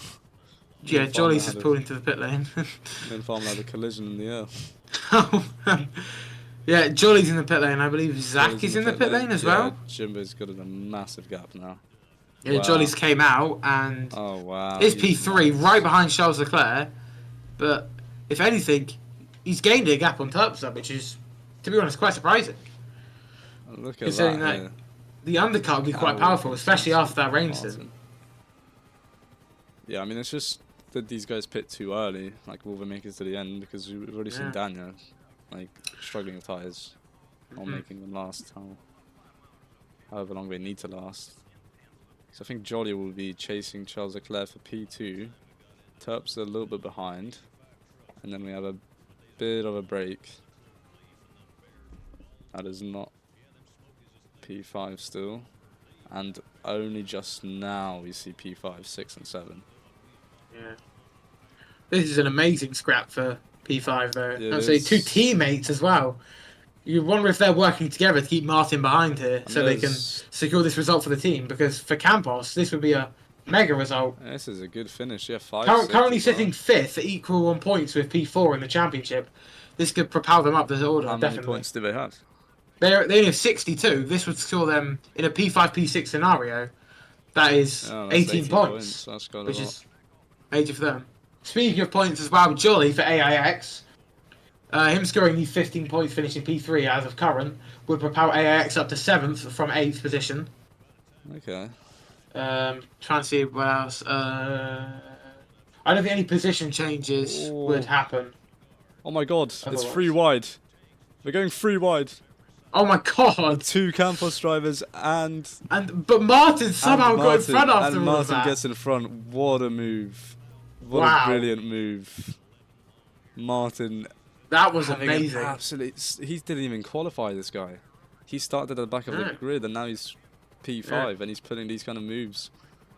Yeah, and Jolly's Farmer just had pulled into the pit lane. Then Farmer had a collision in the air. Yeah, Jolly's in the pit lane. I believe Zach is in the pit lane as well. Jimbo's got a massive gap now. Yeah, Wow. Jolly's came out and Oh wow! is he's P3 nice. right behind Charles Leclerc. But if anything, he's gained a gap on Terpstra, which is, to be honest, quite surprising. Look at considering that. that here. The undercut would be quite Carroll powerful, especially versus after that rain stint. Martin. Yeah, I mean, it's just that these guys pit too early. Like, will they make it to the end? Because we've already seen Yeah. Daniel, like, struggling with tyres, not Mhm. making them last however long they need to last. So I think Jolly will be chasing Charles Leclerc for P2. Terp's a little bit behind. And then we have a bit of a break. That is not P5 still. And only just now we see P5, 6 and 7. Yeah. This is an amazing scrap for P5 though. Yeah, it Actually, is. 2 teammates as well. You wonder if they're working together to keep Martin behind here And so they can there's- secure this result for the team. Because for Campos, this would be a mega result. This is a good finish, yeah. 5. Currently 6 as well. sitting 5th, equal on points with P4 in the championship. This could propel them up the order, How many definitely. points do they have? They only have 62. This would score them in a P5, P6 scenario. That is Oh, that's 18 points, That's quite a which lot. is major for them. Speaking of points as well, Jolly for AIX. Him scoring these 15 points, finishing P3 as of current, would propel AIX up to 7th from 8th position. Okay. Trying to see what else. I don't think any position changes would happen. Oh my god, Otherwise. it's 3 wide. We're going 3 wide. Oh my god! 2 Campos drivers But Martin somehow got in front after all of Martin that. gets in front. What a move. What Wow. a brilliant move. Martin. That was having amazing. An absolute, he didn't even qualify, this guy. He started at the back of the grid and now he's P5 and he's putting these kind of moves.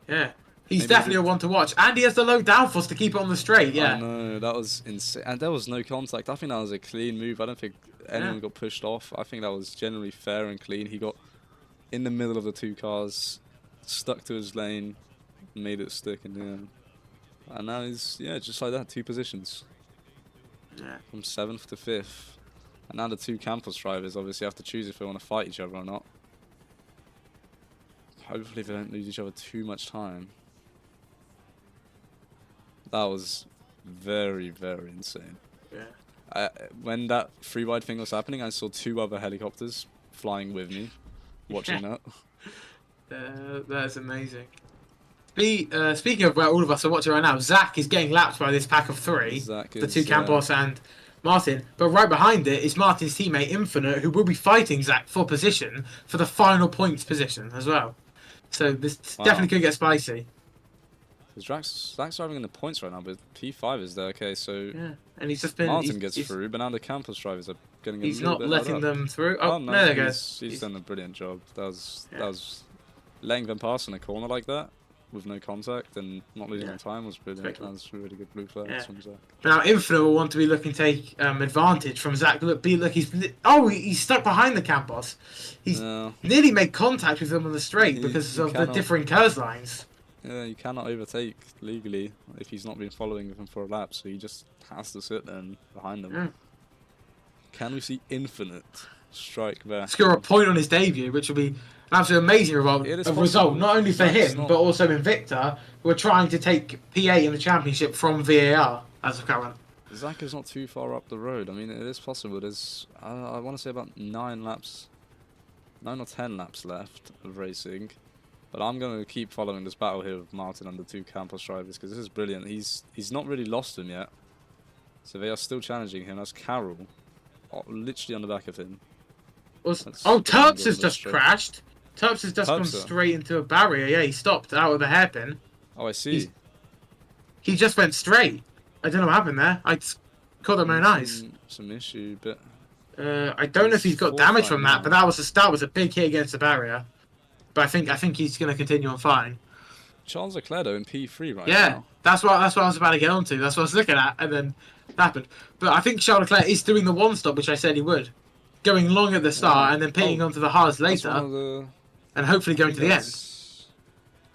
Yeah. He's Maybe definitely a one to watch. And he has the low downforce to keep it on the straight, yeah. I know, that was insane. And there was no contact. I think that was a clean move. I don't think anyone got pushed off. I think that was generally fair and clean. He got in the middle of the 2 cars, stuck to his lane, made it stick in the end. And now he's, yeah, just like that, 2 positions. Yeah. From 7th to 5th. And now the 2 Campos drivers obviously have to choose if they want to fight each other or not. Hopefully they don't lose each other too much time. That was very, very insane. Yeah. When that 3 wide thing was happening, I saw 2 other helicopters flying with me, watching that. That's amazing. Speaking of where all of us are watching right now, Zach is getting lapped by this pack of 3. The 2 Campos and Martin. But right behind it is Martin's teammate Infinite, who will be fighting Zach for position for the final points position as well. So this definitely could get spicy. Zach's driving in the points right now, but P5 is there. Okay, so yeah, and he's just been Martin gets through, but now the Campos drivers are getting a he's little not bit letting them through. Oh, no, there he goes. He's done a brilliant job. That was letting them pass in a corner like that with no contact and not losing on time was brilliant. That was really good blue flags from Zach. Now Infinite will want to be looking to take advantage from Zach. Look, he's stuck behind the Campos. He's nearly made contact with them on the straight because of the differing curve lines. Yeah, you cannot overtake legally if he's not been following him for a lap, so he just has to sit there behind them. Can we see Infinite strike back? Score a point on his debut, which will be an absolutely amazing result, not only for him, but also Invicta, who are trying to take P8 in the championship from VAR as of current. Zach is not too far up the road. I mean, it is possible. There's, I want to say about 9 or 10 laps left of racing. But I'm going to keep following this battle here with Martin and the 2 Campos drivers because this is brilliant. He's not really lost him yet. So they are still challenging him. That's Carroll, literally on the back of him. Terps has just crashed. Terps has just gone straight into a barrier. Yeah, he stopped out of the hairpin. Oh, I see. He just went straight. I don't know what happened there. I caught that my own eyes. Some issue, but... I don't know if he's got damage from that, but that was a big hit against the barrier. But I think he's going to continue on fine. Charles Leclerc in P3 right now. Yeah, that's what I was about to get onto. That's what I was looking at, and then it happened. But I think Charles Leclerc is doing the 1 stop, which I said he would. Going long at the start and then pitting onto the hards later. And hopefully going to the end.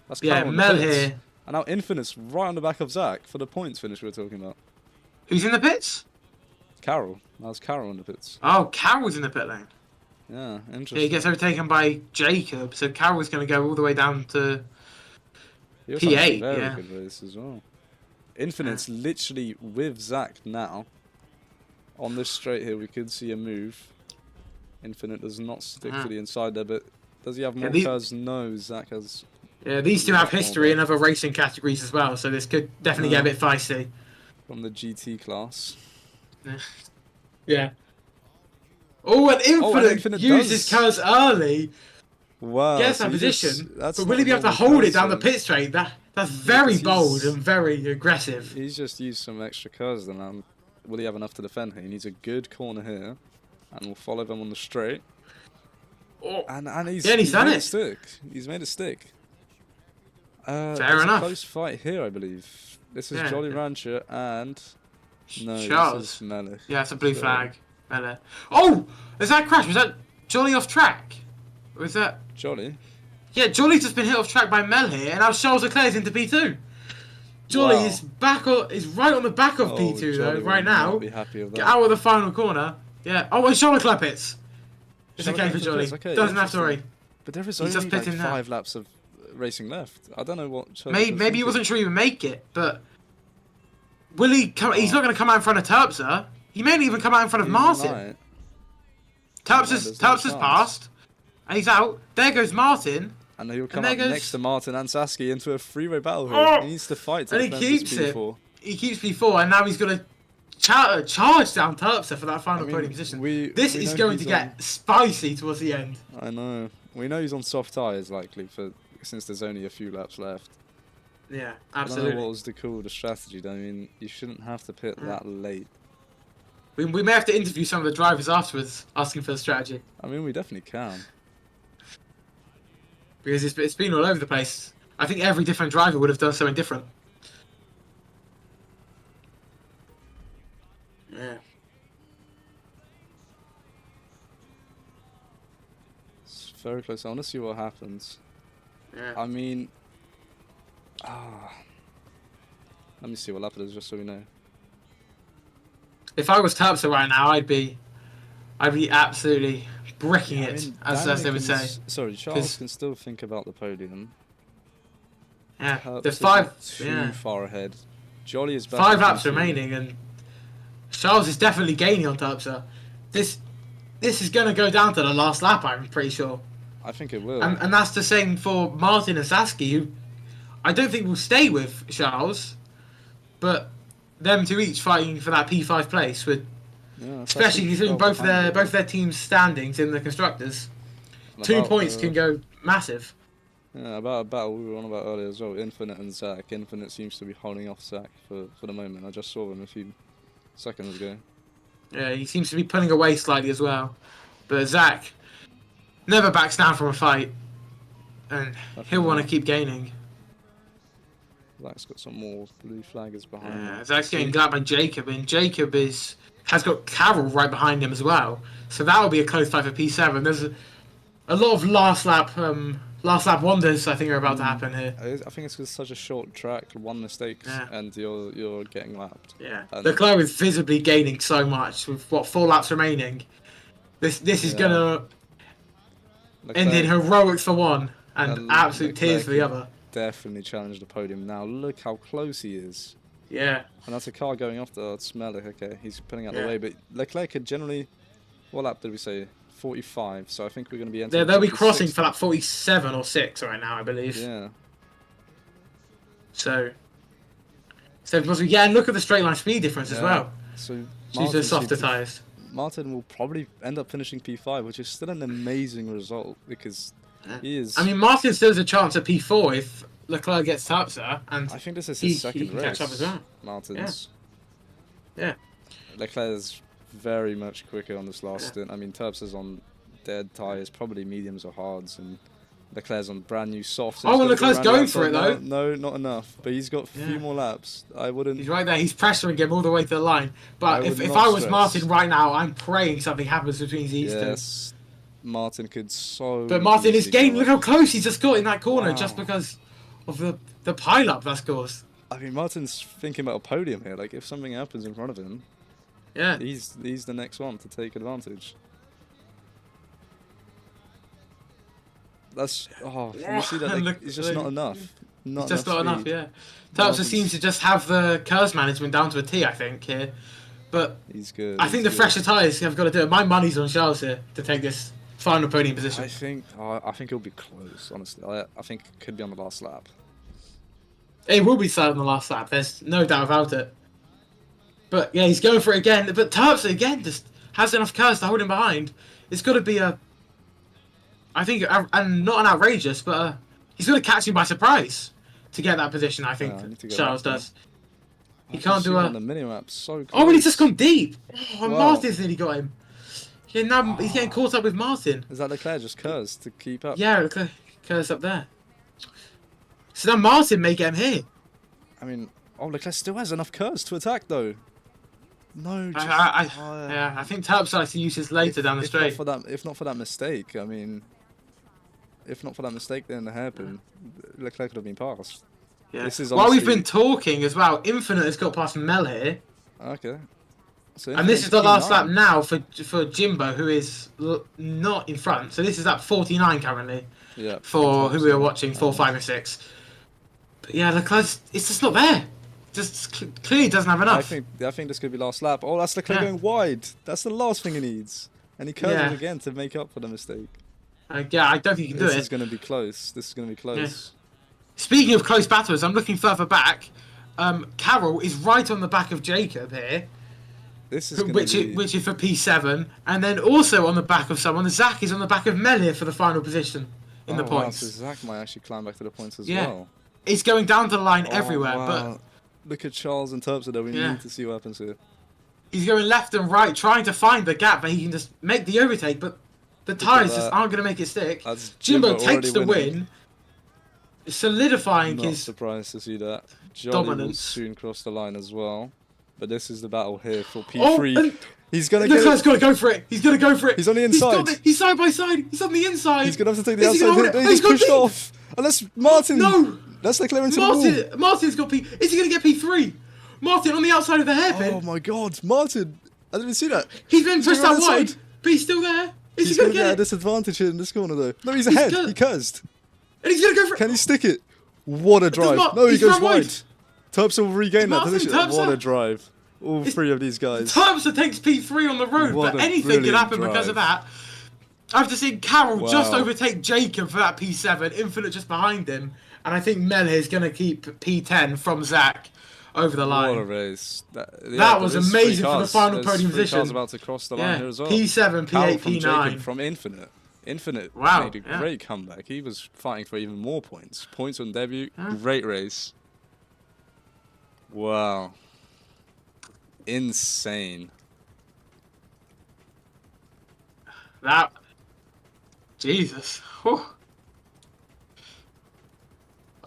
That's Mel here. And now Infinite's right on the back of Zach for the points finish we were talking about. Who's in the pits? Carroll. That was Carroll in the pits. Oh, Carroll's in the pit lane. Yeah, interesting. Yeah, he gets overtaken by Jacob, so Carroll's going to go all the way down to P8. Very good race as well. Infinite's literally with Zach now. On this straight here, we could see a move. Infinite does not stick to the inside there, but does he have more cars? No, Zach has... Yeah, these two have history in other racing categories as well, so this could definitely get a bit feisty. From the GT class. Yeah. Oh, and Infinite uses cars early. Wow. Gets that position. But will he be able to hold it down the pit straight? That's very bold and very aggressive. He's just used some extra cars then. Will he have enough to defend here? He needs a good corner here. And we'll follow them on the straight. Oh. And he's done made it. Stick. He's made it stick. Fair enough. A close fight here, I believe. This is Jolly Rancher and... No, Charles. this is Melech. Yeah, it's a blue flag. Melech. Oh! Is that crash? Was that Jolly off track? Or was that... Jolly? Yeah, Jolly's just been hit off track by Mel here, and now Charles Leclerc's into P2. Jolly is right on the back of P2 though, right now. Be happy with that. Get out of the final corner. Yeah. Oh, and Charles Leclerc pits. It's okay for Jolly. Okay, doesn't have to worry. But there is only just like 5 laps of racing left. I don't know what... Maybe he wasn't sure he would make it, but... Will he come... He's not going to come out in front of Terpstra. He may not even come out in front of Martin. Terps has passed, and he's out. There goes Martin. And he'll come up next to Martin and Sasuke into a three-way battle here. Oh! He needs to fight to And defend he keeps his P4. He keeps P4, and now he's going to charge down Terpster for that final podium position. This is going to get spicy towards the end. I know. We know he's on soft tyres, likely, since there's only a few laps left. Yeah, I absolutely. don't know what was the strategy, though. I mean, you shouldn't have to pit that late. We may have to interview some of the drivers afterwards, asking for the strategy. I mean, we definitely can. Because it's been all over the place. I think every different driver would have done something different. Yeah. It's very close. I want to see what happens. Yeah. I mean... let me see what lap it is, just so we know. If I was Terpster right now, I'd be absolutely bricking it, as they would say. Sorry, Charles can still think about the podium. Yeah, there's 5 too far ahead. Jolly is back. 5 laps remaining, and Charles is definitely gaining on Terpster. This is going to go down to the last lap, I'm pretty sure. I think it will. And that's the same for Martin and Sasuke, who I don't think will stay with Charles, but them two each fighting for that P5 place would. Yeah, especially considering both their teams' standings in the constructors. 2 points can go massive. Yeah, about a battle we were on about earlier as well. Infinite and Zach. Infinite seems to be holding off Zach for the moment. I just saw him a few seconds ago. Yeah, he seems to be pulling away slightly as well. But Zach never backs down from a fight, and he'll want to keep gaining. Zach's got some more blue flaggers behind him. Yeah, Zach's getting grabbed by Jacob, and Jacob has got Carroll right behind him as well. So that will be a close fight for P7. There's a lot of last lap wonders I think are about to happen here. I think it's because it's such a short track, one mistake, and you're getting lapped. Yeah, Leclerc is visibly gaining so much with 4 laps remaining. This is gonna end in heroics for one and absolute tears for the other. Definitely challenge the podium now. Look how close he is. Yeah. And that's a car going off the smell it. Okay, he's pulling out the way, but Leclerc could generally. What lap did we say? 45. So I think we're going to be entering. They'll be crossing for lap 47 or 6 right now, I believe. Yeah. So because and look at the straight line speed difference as well. So due to the softer tyres. Martin will probably end up finishing P5, which is still an amazing result because he is. I mean, Martin still has a chance at P4 if Leclerc gets Terpster, and I think this is his second race. Catch up as well. Martin's. Yeah. Leclerc's very much quicker on this last stint. I mean, Terpster's on dead tyres, probably mediums or hards, and Leclerc's on brand new softs. Oh, well, Leclerc's going for it though. No, not enough. But he's got a few more laps. I wouldn't. He's right there. He's pressuring him all the way to the line. But if I was Martin right now, I'm praying something happens between these two. Yes, Martin could so. But Martin is gaining. Look how close he just got in that corner just because of the pile-up that's caused. I mean, Martin's thinking about a podium here. Like, if something happens in front of him, he's the next one to take advantage. That's you see that it's just not enough. It's just not enough. Yeah, Terpster seems to just have the curves management down to a T. I think here, but he's good. I think the fresher tyres have got to do it. My money's on Charles here to take this final podium position. I think it'll be close. Honestly, I think it could be on the last lap. It will be sad on the last lap. There's no doubt about it. But yeah, he's going for it again. But Terpster again just has enough curves to hold him behind. It's got to be I think, and not an outrageous, but he's going to catch him by surprise to get that position. I think Charles does. He can't do on the mini-map so close. Oh, and he's just gone deep. Oh, Martin's nearly got him. Yeah, now he's getting caught up with Martin. Is that Leclerc just curves to keep up? Yeah, Leclerc curves up there. So now Martin may get him here. I mean, Leclerc still has enough curves to attack though. No, I think Terpster likes to use his later down the straight. If not for that mistake, I mean, if not for that mistake there in the hairpin, Leclerc could have been passed. Yeah. While we've been talking as well, Infinite has got past Mel here. Okay. So and this is the last lap now for Jimbo, who is not in front. So this is lap 49 currently. Yeah. For who we were watching, 4, 5, and 6. But yeah, Leclerc, it's just not there. just clearly doesn't have enough. I think this could be last lap. Oh, that's Leclerc Yeah. going wide. That's the last thing he needs, and he curves Yeah. it again to make up for the mistake. Yeah, I don't think you can do This it. is going to be close. This is going to be Yeah. close. Speaking of close battles, I'm looking further back. Carroll is right on the back of Jacob here, This is going to be. which is for P7, and then also on the back of someone. Zach is on the back of Mel here for the final position in the Wow, points. so Zach might actually climb back to the points as Yeah. well. It's going down to the line Oh, everywhere, wow. Look at Charles and Terpstra though. We Yeah. need to see what happens here. but he's going left and right, trying to find the gap that he can just make the overtake, but the tyres just aren't going to make it stick. That's Jimbo Jimbo takes the already winning. win, solidifying Not his surprised to see that. Johnny will dominance. soon cross the line as well. But this is the battle here for Oh, P3. and He's going to get Leclerc's it. got to go for it. He's going to go for it. He's on the inside. He's side by side. He's on the inside. He's going to have to take the Is he gonna outside hold hit. it? He's got pushed P. off. Unless Martin. No. That's Leclerc into the wall. Martin's got P. Is he going to get P3? Martin on the outside of the hairpin. Oh my god, Martin! I didn't even see that. He's been pushed going out on wide, inside. but he's still there. Is He's he going going to to get a get it? disadvantage here in this corner though. No, he's ahead. good. He cursed. And he's going to go for it. Can he stick it? What a drive. not. No, he He's goes run wide. wide. Terpstra will regain that Martin position. Terpstra. What a drive. All three of these guys. Terpstra takes P3 on the road, What but a anything can brilliant happen because of drive. that. I've just seen Carroll just Wow. overtake Jacob for that P7, Infinite just behind him, and I think Mel is going to keep P10 from Zach over the line. What a race. That was there's amazing three for the cars. final There's podium three position. cars about to cross the line here as well. P7, Carroll P8, from P9. Jacob from Infinite. Infinite Wow, made a yeah. great comeback. He was fighting for even more points. Points on debut. Yeah. Great race. Wow. Insane. That. Jesus. Whew.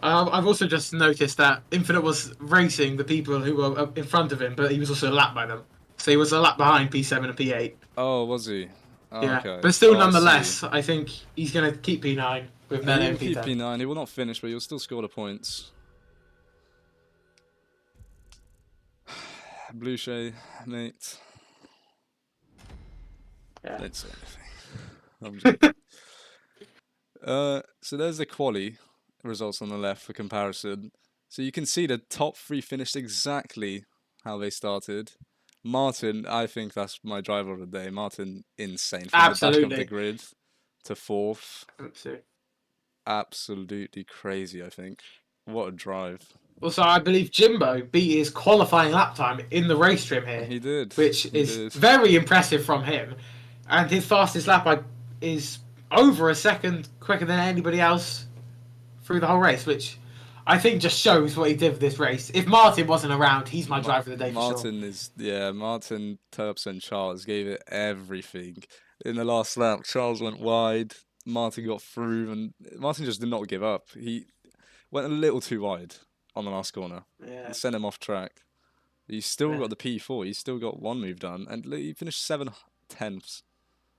I've also just noticed that Infinite was racing the people who were up in front of him, but he was also a lap by them. So he was a lap behind P7 and P8. Oh, was he? Oh, Yeah, okay. but still, Oh, I nonetheless, see. I think he's going to keep P9 with He Mel will and keep P10. P9. He will not finish, but he'll still score the points. Blue Shay, mate. Yeah. Don't say anything. I'm joking. So there's the quali results on the left for comparison. So you can see the top three finished exactly how they started. Martin, I think that's my driver of the day. Martin, insane. From the back of Absolutely. the grid to fourth. Absolutely. Absolutely crazy, I think. What a drive. Also, I believe Jimbo beat his qualifying lap time in the race trim here. He did. Which He is did. very impressive from him. And his fastest lap is over a second quicker than anybody else through the whole race, which I think just shows what he did with this race. If Martin wasn't around, he's my driver of the day for sure. Martin, Terpstra and Charles gave it everything. In the last lap, Charles went wide, Martin got through, and Martin just did not give up. He went a little too wide on the last corner. Yeah. It sent him off track. He's still got the P4, he's still got one move done, and he finished 7/10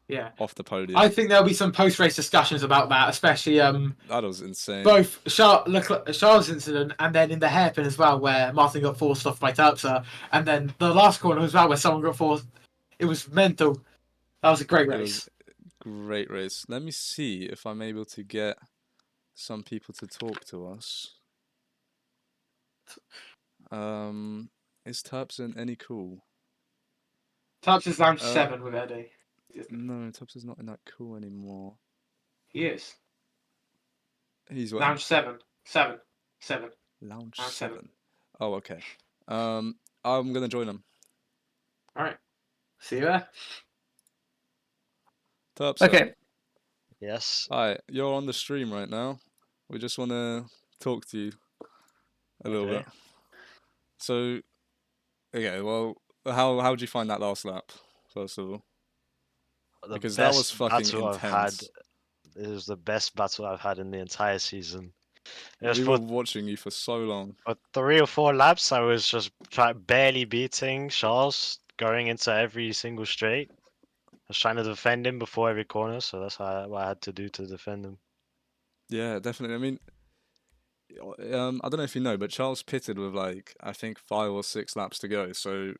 Yeah. off the podium. I think there'll be some post-race discussions about that, especially That was insane. both Charles' incident and then in the hairpin as well, where Martin got forced off by Terpstra, and then the last corner as well, where someone got forced. It was mental. That was a great It race. was a great race. Let me see if I'm able to get some people to talk to us. Is Terpstra any cool? Terpstra's down to 7 with Eddie. No, Terpstra's not in that cool anymore. He is. He's what? Lounge 7. 7. 7. Lounge Lounge 7. Oh, okay. I'm gonna join him. Alright. See you there. Terpstra. Okay. Yes. Hi, you're on the stream right now. We just want to talk to you a little Okay. bit. So, okay, well, how did you find that last lap, first of all? The Because that was best fucking battle I've had. intense. It was the best battle I've had in the entire season. It was We were for, watching you for so long. for 3 or 4 laps. I was just barely beating Charles, going into every single straight. I was trying to defend him before every corner, so that's what I had to do to defend him. Yeah, definitely. I mean, I don't know if you know, but Charles pitted with like I think 5 or 6 laps to go. So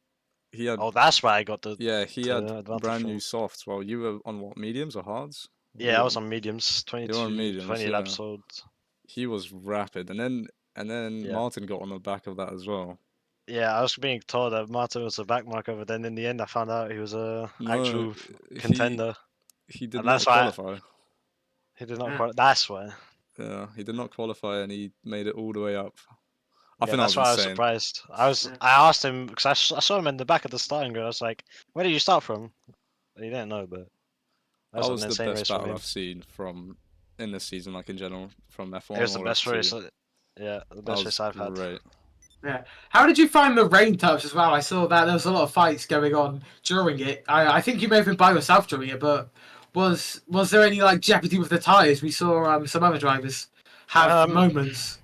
he had Oh, that's why I got the he the had advantage brand new from. softs. While you were on what, mediums or hards? Yeah, I was on mediums, You're on 22, mediums, 20 yeah. laps old. He was rapid, and then Yeah. Martin got on the back of that as well. Yeah, I was being told that Martin was a backmarker, but then in the end, I found out he was a No, actual he contender, he did and not that's why qualify. he did not. Yeah. That's why. Yeah, he did not qualify, and he made it all the way up. I Yeah, think that that's was why I was insane. surprised. Yeah. I asked him because I saw him in the back of the starting grid. I was like, "Where did you start from?" He didn't know, but that That was an was the insane best race from battle him. I've seen from in this season, like in general, from It F1 was the or best F2. race. Yeah, the That best race was I've had. great. Yeah. How did you find the rain touch as well? I saw that there was a lot of fights going on during it. I think you may have been by yourself during it, but was there any like jeopardy with the tyres? We saw some other drivers have Um, moments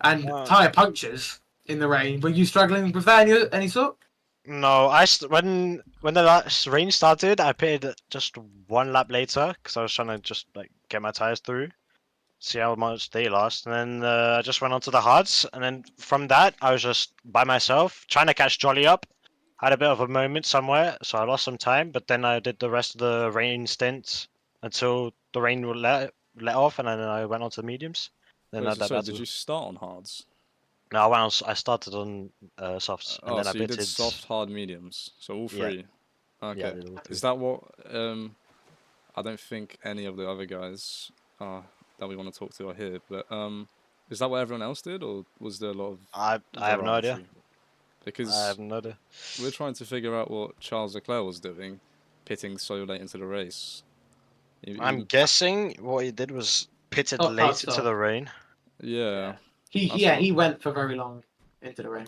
and uh, tyre punctures in the rain. Were you struggling with that any sort? no, when the last rain started, I pitted just one lap later because I was trying to just like get my tires through, see how much they last, and then I just went on to the hards, and then from that I was just by myself trying to catch Jolly up. Had a bit of a moment somewhere, so I lost some time, but then I did the rest of the rain stint until the rain would let off, and then I went on to the mediums. Then Wait, had so that sorry, did battle. you start on hards? No, I started on softs, and Oh, then I so you did pitted. soft, hard, mediums. So all Yeah, three. yeah, I Okay. did all three. Is that what I don't think any of the other guys that we want to talk to are here, but is that what everyone else did, or was there a lot of I have no idea. variety? I Because have no idea. we're trying to figure out what Charles Leclerc was doing, pitting so late into the race. I'm guessing what he did was pitted Oh, hard late into stop. the rain. Yeah, Yeah. that's Yeah, what. he went for very long into the rain.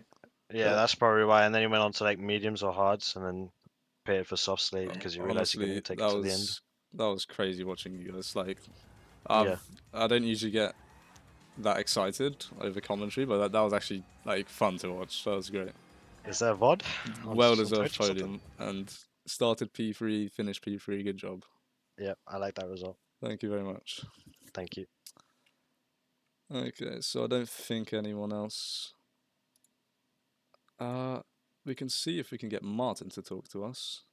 Yeah, But that's probably why. And then he went on to like mediums or hards, and then pitted for soft slate because he realized he Honestly, couldn't take it to the end. that was crazy watching you guys. Like, Yeah. I don't usually get that excited over commentary, but that was actually like fun to watch. That was great. Is there a VOD Well on deserved Twitch or something? podium and started P3, finished P3. Good job. Yeah, I like that result. Thank you very much. Thank you. Okay, so I don't think anyone else. We can see if we can get Martin to talk to us.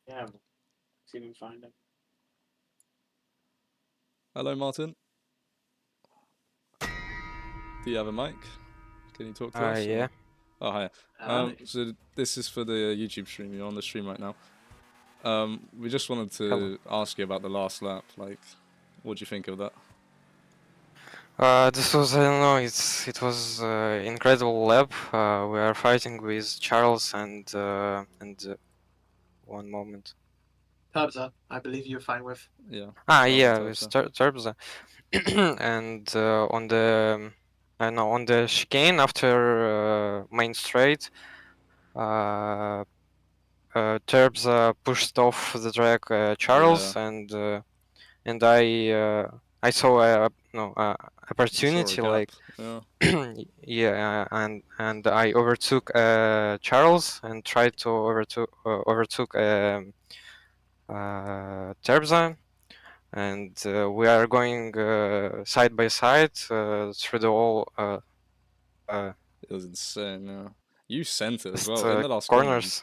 yeah, we'll see if we can find him. Hello, Martin. Do you have a mic? Can you talk to us? Yeah. Or... Oh, hi. Uh, So this is for the YouTube stream. You're on the stream right now. We just wanted Hello. to ask you about the last lap. Like, what do you think of that? This was, I don't know, it was incredible lap. We are fighting with Charles and one moment. Tabza, I believe you're fine with. Yeah. Yeah, with Terpstra. Turbza. And on the I don't know, on the chicane after main straight, Turbza pushed off the track Charles, and I saw a no You saw a opportunity, gap. like Yeah. yeah, and I overtook Charles and tried to overtook Terbza, and we are going side by side through the whole It was insane. Yeah. You sent it as just, well in the last corner. corners.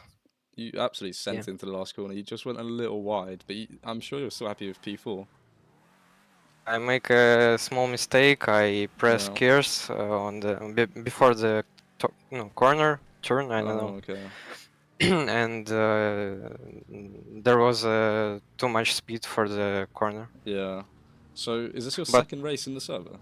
You absolutely Yeah. sent it into the last corner. You just went a little wide, but I'm sure you're still happy with P4. I make a small mistake. I press Yeah. gears on the before the corner turn. I don't know. Oh, okay. And there was too much speed for the corner. Yeah. So is this your But second race in the server?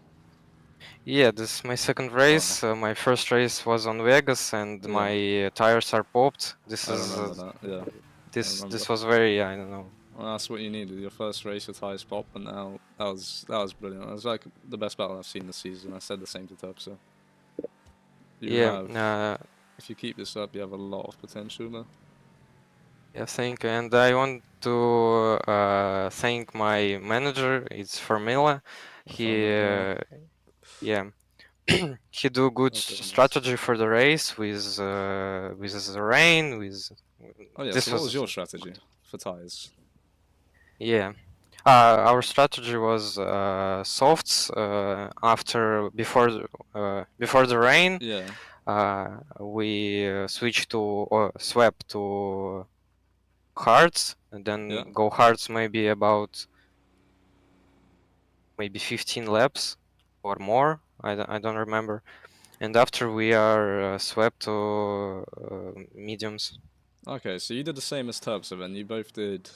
yeah, this is my second race. My first race was on Vegas, and Yeah. my tires are popped. This I is remember that. Yeah. this was very, I don't know. Well, that's what you needed. Your first race, your tires pop, and now that was brilliant. It was like the best battle I've seen this season. I said the same to Tup, so Yeah, if you keep this up, you have a lot of potential there. yeah, thank you. And I want to thank my manager. It's Formula. He yeah. He do good Okay, nice. strategy for the race with the rain with. Oh yeah. This So what was your strategy for tires? Yeah. Our strategy was softs before the rain. Yeah. We switch to or swap to hards and then Yeah. go hards maybe about 15 laps or more. I don't remember. and after we are swept to mediums. Okay, so you did the same as Tubbs, so then you both did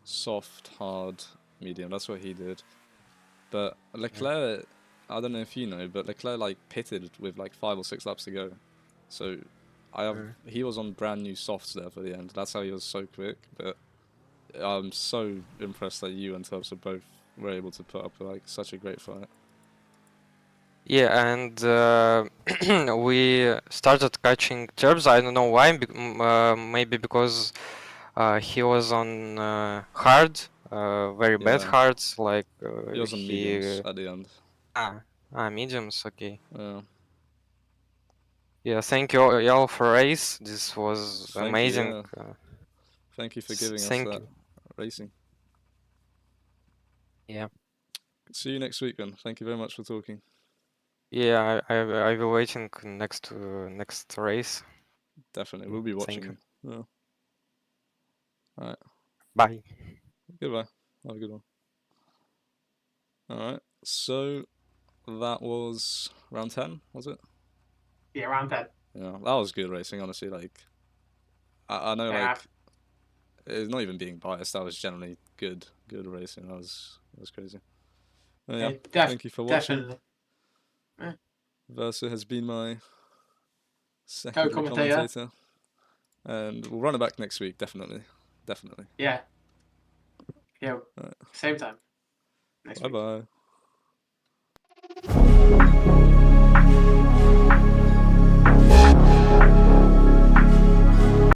soft, hard, medium. That's what he did. But Leclerc, I don't know if you know, but Leclerc like pitted with like 5 or 6 laps to go. So he was on brand new softs there for the end. That's how he was so quick. But I'm so impressed that you and Tubbs were able to put up like such a great fight. Yeah, and we started catching Turbs. I don't know why. Maybe because he was on hard, very bad Yeah. hards. Like He was on mediums at the end. mediums. Okay. Yeah. Yeah, thank you y'all for race. This was Thank you, amazing. yeah. Thank you for giving us Thank that you. racing. Yeah. See you next week then. Thank you very much for talking. Yeah, I will waiting next race. Definitely. We'll be watching Thank you. Yeah. Alright. Bye. Goodbye. Have a good one. Alright. So that was round 10, was it? Yeah, round 10. Yeah, that was good racing, honestly. Like I know Yeah. like it's not even being biased, that was generally good racing. That was crazy. Yeah. Thank you for watching. Definitely. Versa has been my secondary Co-commentator. commentator. And we'll run it back next week, definitely. Yeah. Yeah. Right. Same time. Next week. Bye bye.